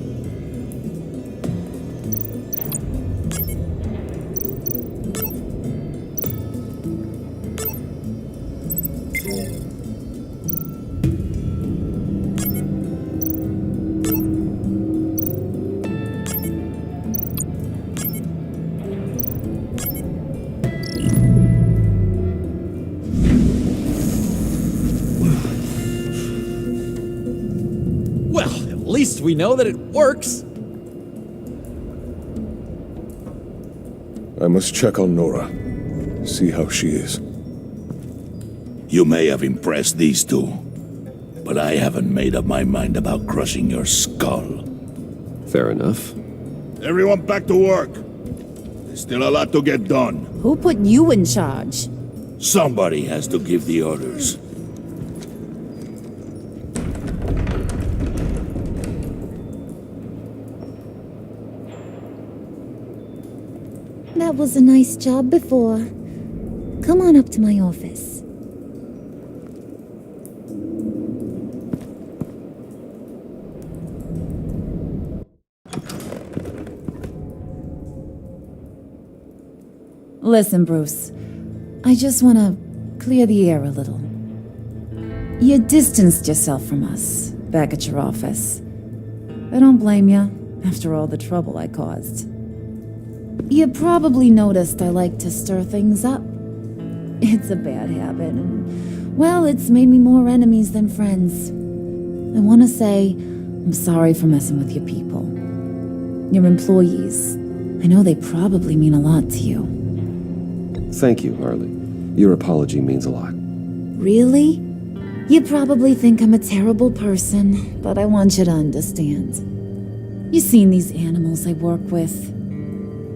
At least we know that it works. I must check on Nora. See how she is. You may have impressed these two, but I haven't made up my mind about crushing your skull. Fair enough. Everyone back to work. There's still a lot to get done. Who put you in charge? Somebody has to give the orders. That was a nice job before. Come on up to my office. Listen, Bruce. I just want to clear the air a little. You distanced yourself from us back at your office. I don't blame you, after all the trouble I caused. You probably noticed I like to stir things up. It's a bad habit, and, well, it's made me more enemies than friends. I want to say I'm sorry for messing with your people. Your employees. I know they probably mean a lot to you. Thank you, Harley. Your apology means a lot. Really? You probably think I'm a terrible person, but I want you to understand. You've seen these animals I work with.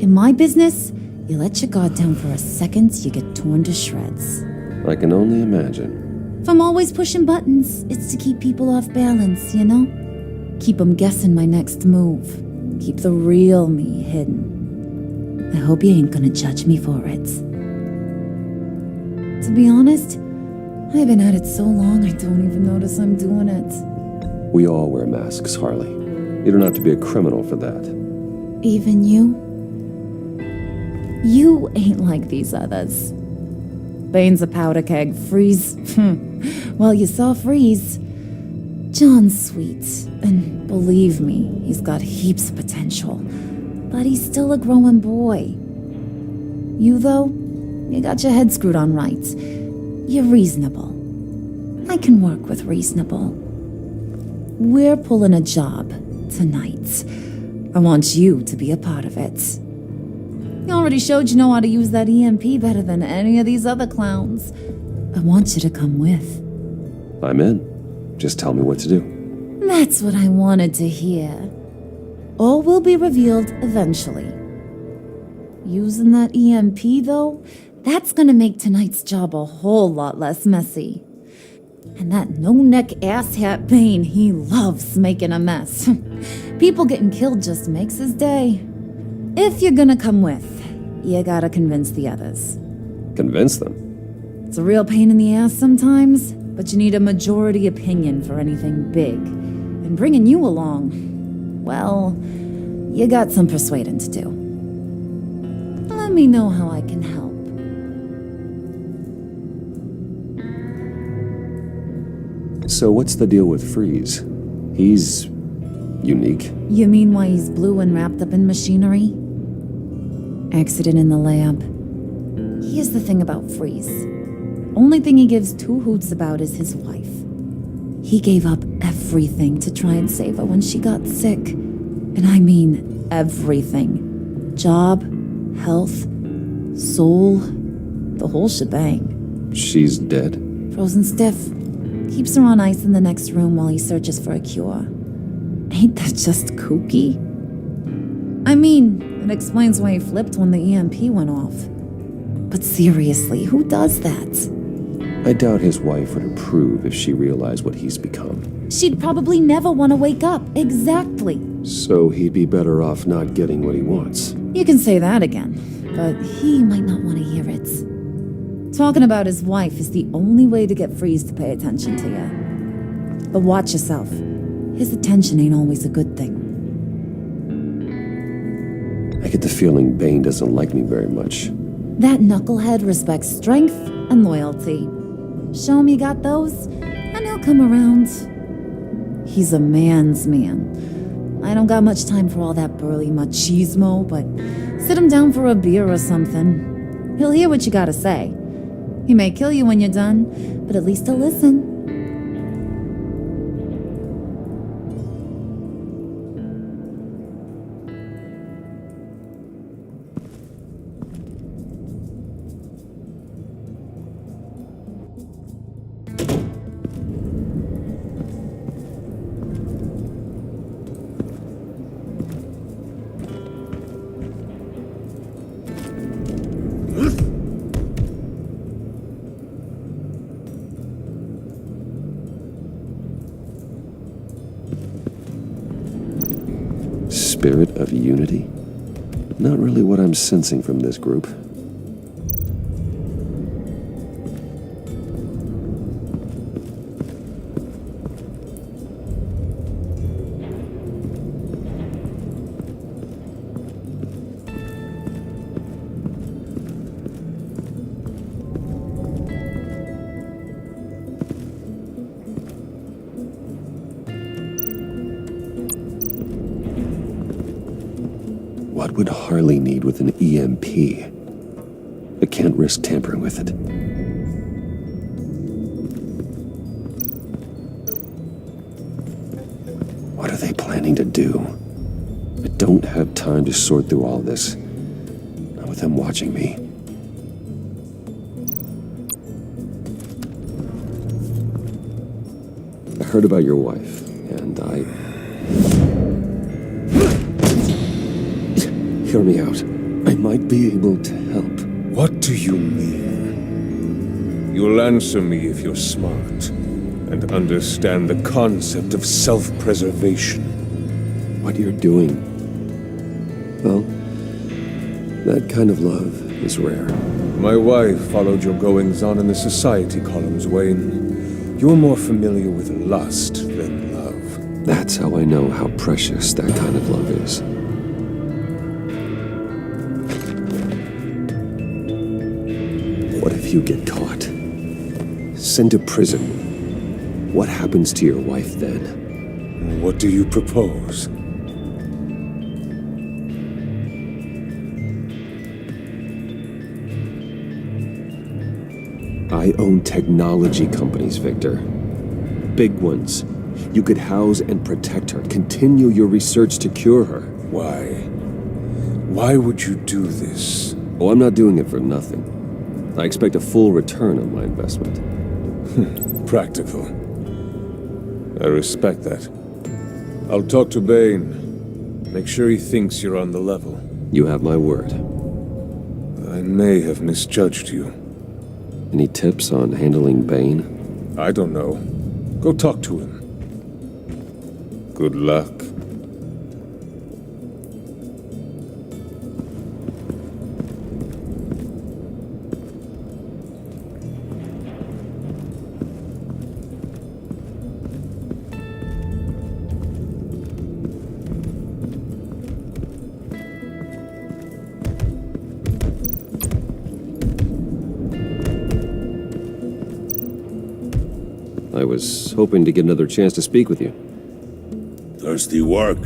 In my business, you let your guard down for a second, you get torn to shreds. I can only imagine. If I'm always pushing buttons, it's to keep people off balance, you know? Keep them guessing my next move. Keep the real me hidden. I hope you ain't gonna judge me for it. To be honest, I've been at it so long I don't even notice I'm doing it. We all wear masks, Harley. You don't have to be a criminal for that. Even you? You ain't like these others. Bane's a powder keg. Freeze. Well, you saw Freeze. John's sweet, and believe me, he's got heaps of potential. But he's still a growing boy. You, though, you got your head screwed on right. You're reasonable. I can work with reasonable. We're pulling a job tonight. I want you to be a part of it. You already showed you know how to use that EMP better than any of these other clowns. I want you to come with. I'm in. Just tell me what to do. That's what I wanted to hear. All will be revealed eventually. Using that EMP, though, that's gonna make tonight's job a whole lot less messy. And that no-neck asshat Bane, he loves making a mess. People getting killed just makes his day. If you're gonna come with, you gotta convince the others. Convince them? It's a real pain in the ass sometimes, but you need a majority opinion for anything big. And bringing you along, well, you got some persuading to do. Let me know how I can help. So what's the deal with Freeze? He's unique. You mean why he's blue and wrapped up in machinery? Accident in the lab. Here's the thing about Freeze. Only thing he gives two hoots about is his wife. He gave up everything to try and save her when she got sick. And I mean everything. Job, health, soul, the whole shebang. She's dead? Frozen stiff. Keeps her on ice in the next room while he searches for a cure. Ain't that just kooky? I mean, it explains why he flipped when the EMP went off. But seriously, who does that? I doubt his wife would approve if she realized what he's become. She'd probably never want to wake up. Exactly. So he'd be better off not getting what he wants. You can say that again, but he might not want to hear it. Talking about his wife is the only way to get Freeze to pay attention to you. But watch yourself. His attention ain't always a good thing. I get the feeling Bane doesn't like me very much. That knucklehead respects strength and loyalty. Show him you got those, and he'll come around. He's a man's man. I don't got much time for all that burly machismo, but sit him down for a beer or something. He'll hear what you gotta say. He may kill you when you're done, but at least he'll listen. Spirit of unity? Not really what I'm sensing from this group. What would Harley need with an EMP? I can't risk tampering with it. What are they planning to do? I don't have time to sort through all this. Not with them watching me. I heard about your wife, and Hear me out. I might be able to help. What do you mean? You'll answer me if you're smart and understand the concept of self-preservation. What you're doing, well, that kind of love is rare. My wife followed your goings-on in the society columns, Wayne. You're more familiar with lust than love. That's how I know how precious that kind of love is. What if you get caught? Sent to prison? What happens to your wife then? What do you propose? I own technology companies, Victor. Big ones. You could house and protect her, continue your research to cure her. Why? Why would you do this? Oh, I'm not doing it for nothing. I expect a full return on my investment. Practical. I respect that. I'll talk to Bane. Make sure he thinks you're on the level. You have my word. I may have misjudged you. Any tips on handling Bane? I don't know. Go talk to him. Good luck. I was hoping to get another chance to speak with you. Thirsty work.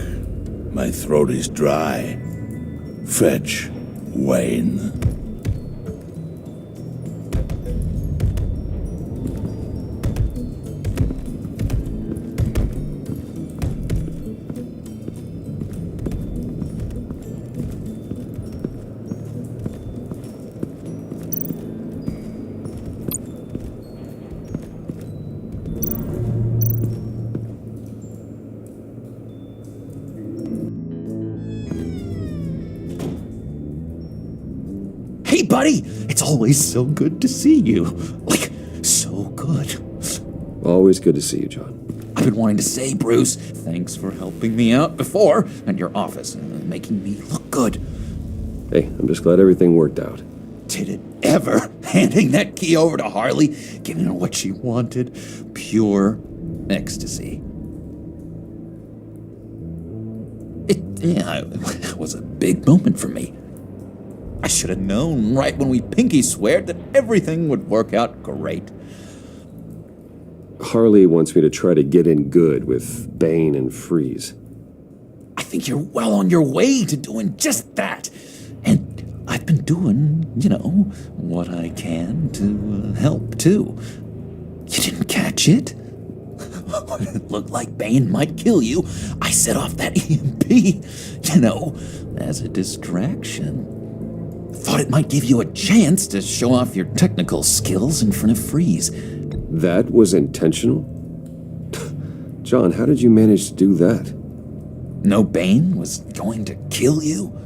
My throat is dry. Fetch, Wayne. Hey, buddy! It's always so good to see you. Like, so good. Always good to see you, John. I've been wanting to say, Bruce, thanks for helping me out before at your office and making me look good. Hey, I'm just glad everything worked out. Did it ever? handing that key over to Harley, giving her what she wanted. Pure ecstasy. It was a big moment for me. I should have known right when we pinky sweared that everything would work out great. Harley wants me to try to get in good with Bane and Freeze. I think you're well on your way to doing just that. And I've been doing, what I can to help, too. You didn't catch it? When it looked like Bane might kill you, I set off that EMP, as a distraction. Thought it might give you a chance to show off your technical skills in front of Freeze. That was intentional? John, how did you manage to do that? No, Bane was going to kill you?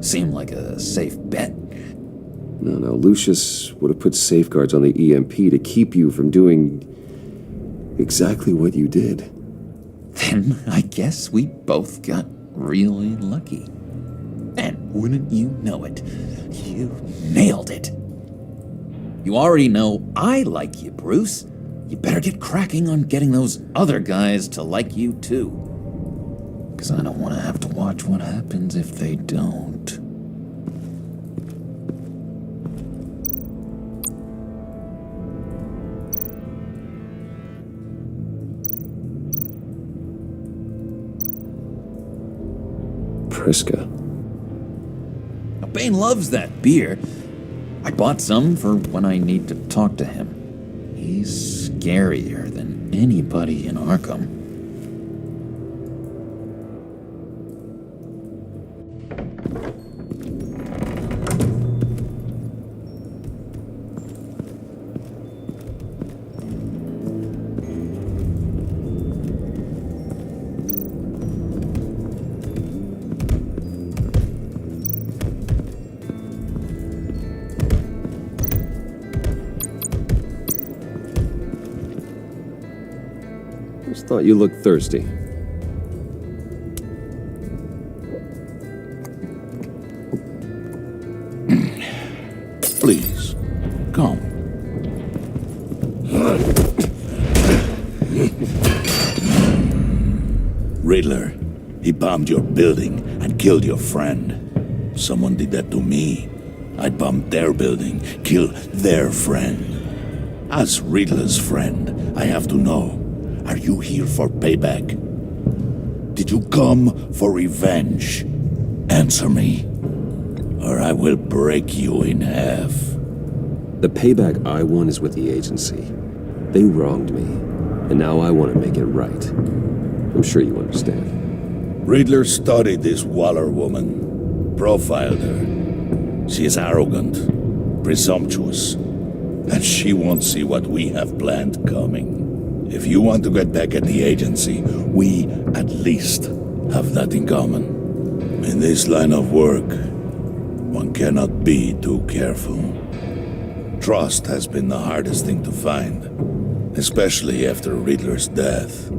Seemed like a safe bet. No, Lucius would have put safeguards on the EMP to keep you from doing exactly what you did. Then I guess we both got really lucky. And wouldn't you know it, you nailed it. You already know I like you, Bruce. You better get cracking on getting those other guys to like you, too. Because I don't want to have to watch what happens if they don't. Priska. Bane loves that beer. I bought some for when I need to talk to him. He's scarier than anybody in Arkham. Just thought you looked thirsty. Please, come. Riddler, he bombed your building and killed your friend. Someone did that to me. I'd bomb their building, kill their friend. As Riddler's friend, I have to know. Are you here for payback? Did you come for revenge? Answer me, or I will break you in half. The payback I want is with the agency. They wronged me, and now I want to make it right. I'm sure you understand. Riddler studied this Waller woman, profiled her. She is arrogant, presumptuous, and she won't see what we have planned coming. If you want to get back at the agency, we at least have that in common. In this line of work, one cannot be too careful. Trust has been the hardest thing to find, especially after Riddler's death.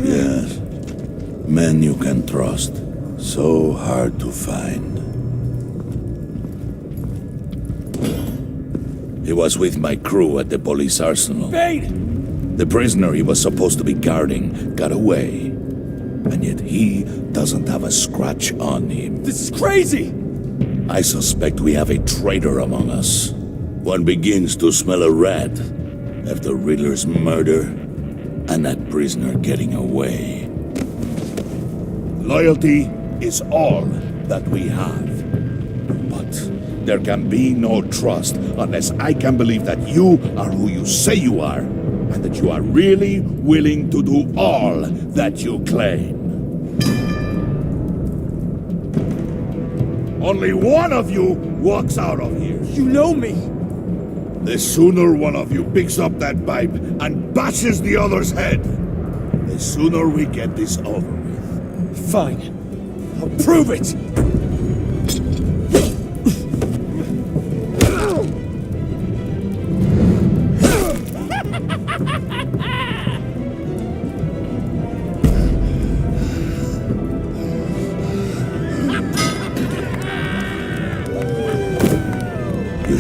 Yes, men you can trust, so hard to find. He was with my crew at the police arsenal. Bane! The prisoner he was supposed to be guarding got away. And yet he doesn't have a scratch on him. This is crazy! I suspect we have a traitor among us. One begins to smell a rat after Riddler's murder and that prisoner getting away. Loyalty is all that we have. There can be no trust unless I can believe that you are who you say you are, and that you are really willing to do all that you claim. Only one of you walks out of here. You know me! The sooner one of you picks up that pipe and bashes the other's head, the sooner we get this over with. Fine. I'll prove it!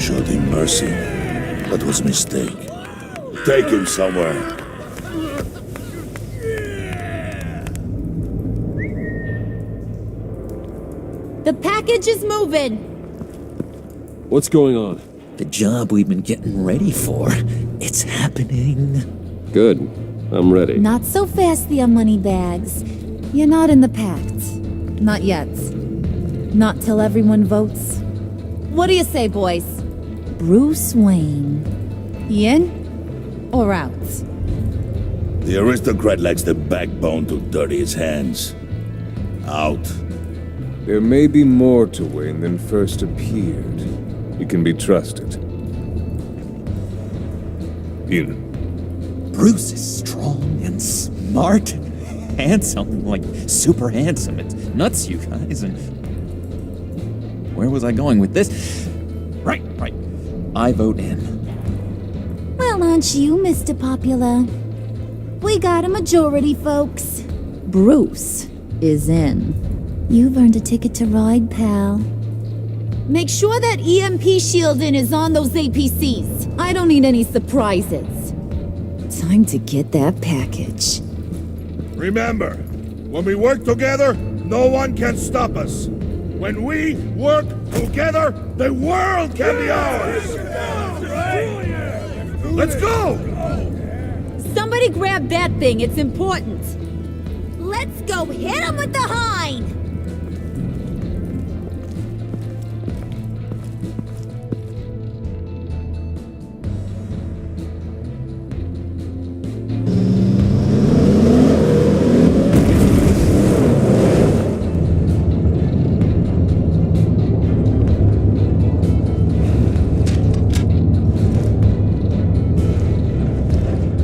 showed him mercy. That was a mistake. Take him somewhere. The package is moving. What's going on? The job we've been getting ready for. It's happening. Good. I'm ready. Not so fast, the money bags. You're not in the pact. Not yet. Not till everyone votes. What do you say, boys? Bruce Wayne. In or out? The aristocrat lacks the backbone to dirty his hands. Out. There may be more to Wayne than first appeared. He can be trusted. In. Bruce is strong and smart and handsome, like super handsome. It's nuts, you guys. And where was I going with this? Right. I vote in. Well, aren't you, Mr. Popular? We got a majority, folks. Bruce is in. You've earned a ticket to ride, pal. Make sure that EMP shielding is on those APCs. I don't need any surprises. Time to get that package. Remember, when we work together, no one can stop us. When we work together, the world can be ours. Let's go! Somebody grab that thing, it's important. Let's go hit him with the hind!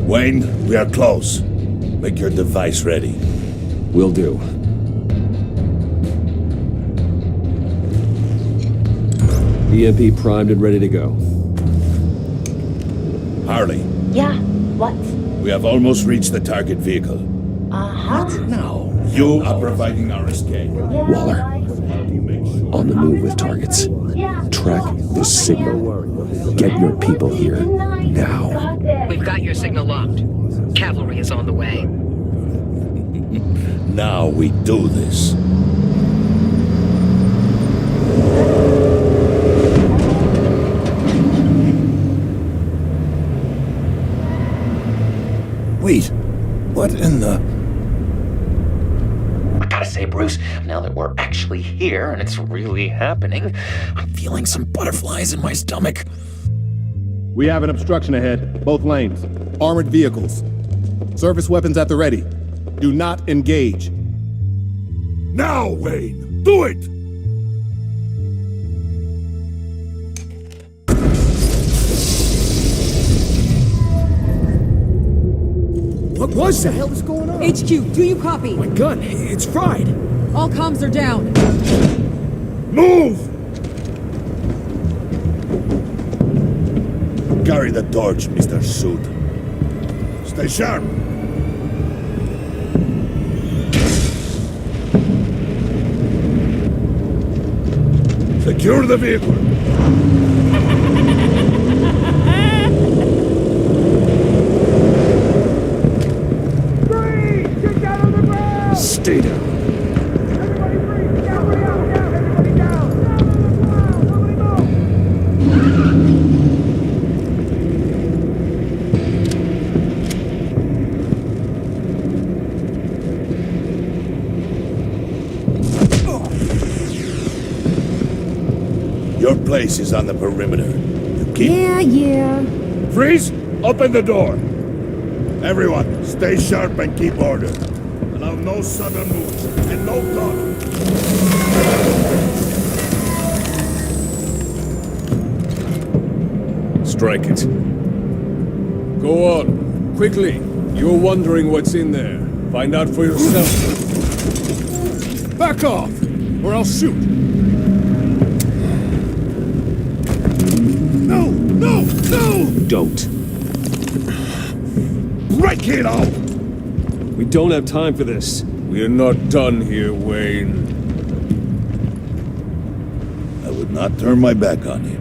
Wayne, we are close. Make your device ready. Will do. EMP primed and ready to go. Harley, Yeah, what? we have almost reached the target vehicle. What? Now, you are providing our escape. Waller, on the move with targets. Track this signal. Get your people here, now. We've got your signal locked. Cavalry is on the way. Now we do this. Wait, what in the... I gotta say, Bruce, now that we're actually here and it's really happening, I'm feeling some butterflies in my stomach. We have an obstruction ahead, both lanes. Armored vehicles. Service weapons at the ready. Do not engage. Now, Wayne! Do it! What was that? What the hell is going on? HQ, do you copy? My gun, it's fried. All comms are down. Move! Carry the torch, Mr. Suit. Stay sharp. Secure the vehicle. Stay down. Your place is on the perimeter. You keep... Yeah. Freeze! Open the door! Everyone, stay sharp and keep order. Allow no sudden moves and no talking. Strike it. Go on, quickly. You're wondering what's in there. Find out for yourself. Back off, or I'll shoot. No! No! No! Don't. Break it out! We don't have time for this. We're not done here, Wayne. I would not turn my back on him.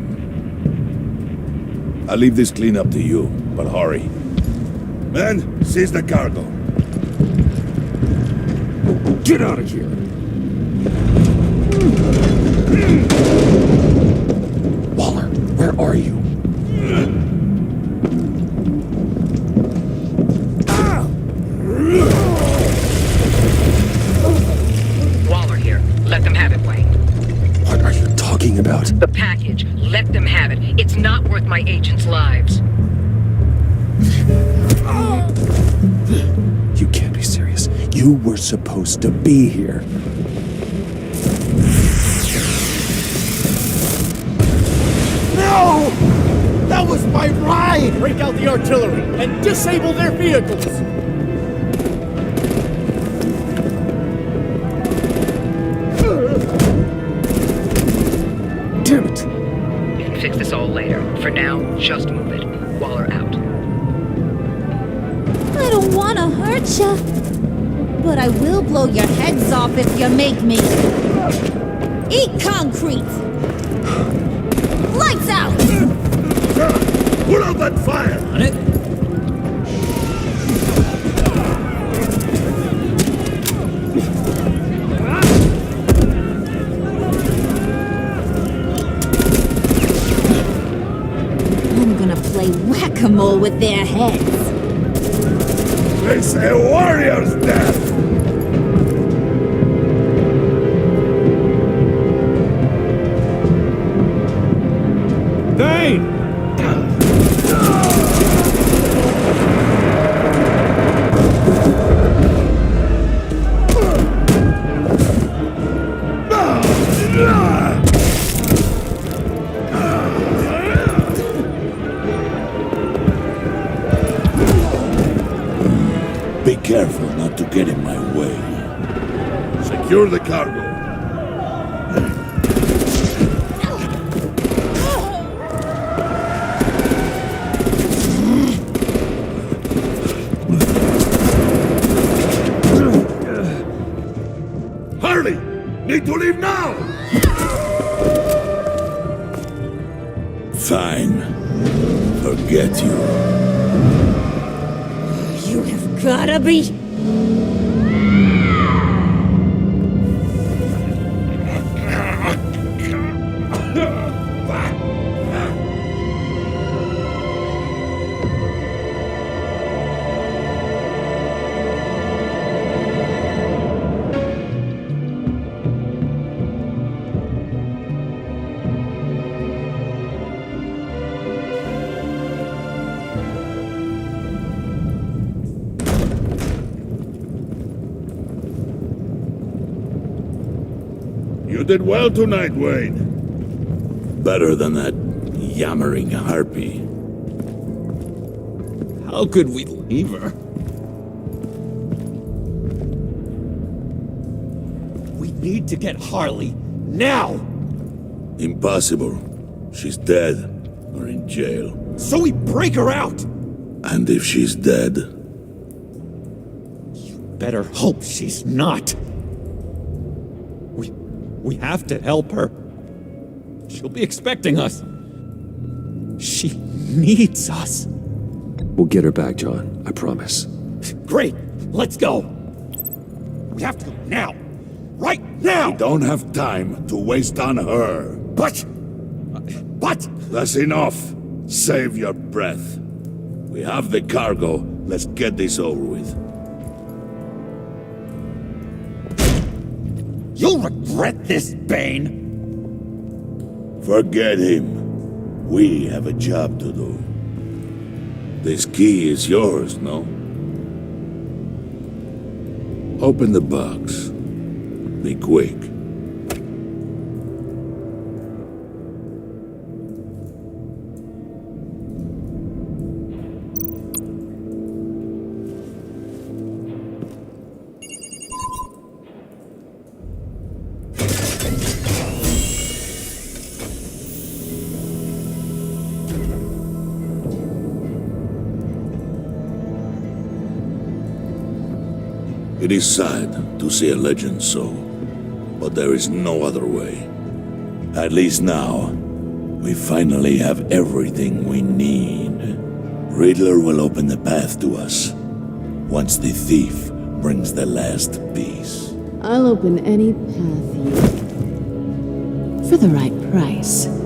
I'll leave this cleanup to you, but hurry. Men, seize the cargo. Get out of here! Waller, where are you? Waller here. Let them have it, Wayne. What are you talking about? The package. Let them have it. It's not worth my agents' lives. You can't be serious. You were supposed to be here. No! That was my ride! Break out the artillery and disable their vehicles! Damn it! We can fix this all later. For now, just move it. Waller out. I don't want to hurt ya, but I will blow your heads off if you make me. Eat concrete! Lights out! Put out that fire! On it. I'm gonna play whack-a-mole with their heads. Face a warrior's death! Dane! Be careful not to get in my way. Secure the cargo. Hurry! Need to leave now! Fine. Forget you. You have gotta be... You did well tonight, Wayne. Better than that yammering harpy. How could we leave her? We need to get Harley now! Impossible. She's dead or in jail. So we break her out! And if she's dead, Better hope she's not. We have to help her. She'll be expecting us. She needs us. We'll get her back, John. I promise. Great. Let's go. We have to go now. Right now! we don't have time to waste on her. But... That's enough. Save your breath. We have the cargo. Let's get this over with. You'll regret this, Bane! Forget him. We have a job to do. This key is yours, no? Open the box. Be quick. It is sad to see a legend so, but there is no other way. At least now, We finally have everything we need. Riddler will open the path to us once the thief brings the last piece. I'll open any path you... for the right price.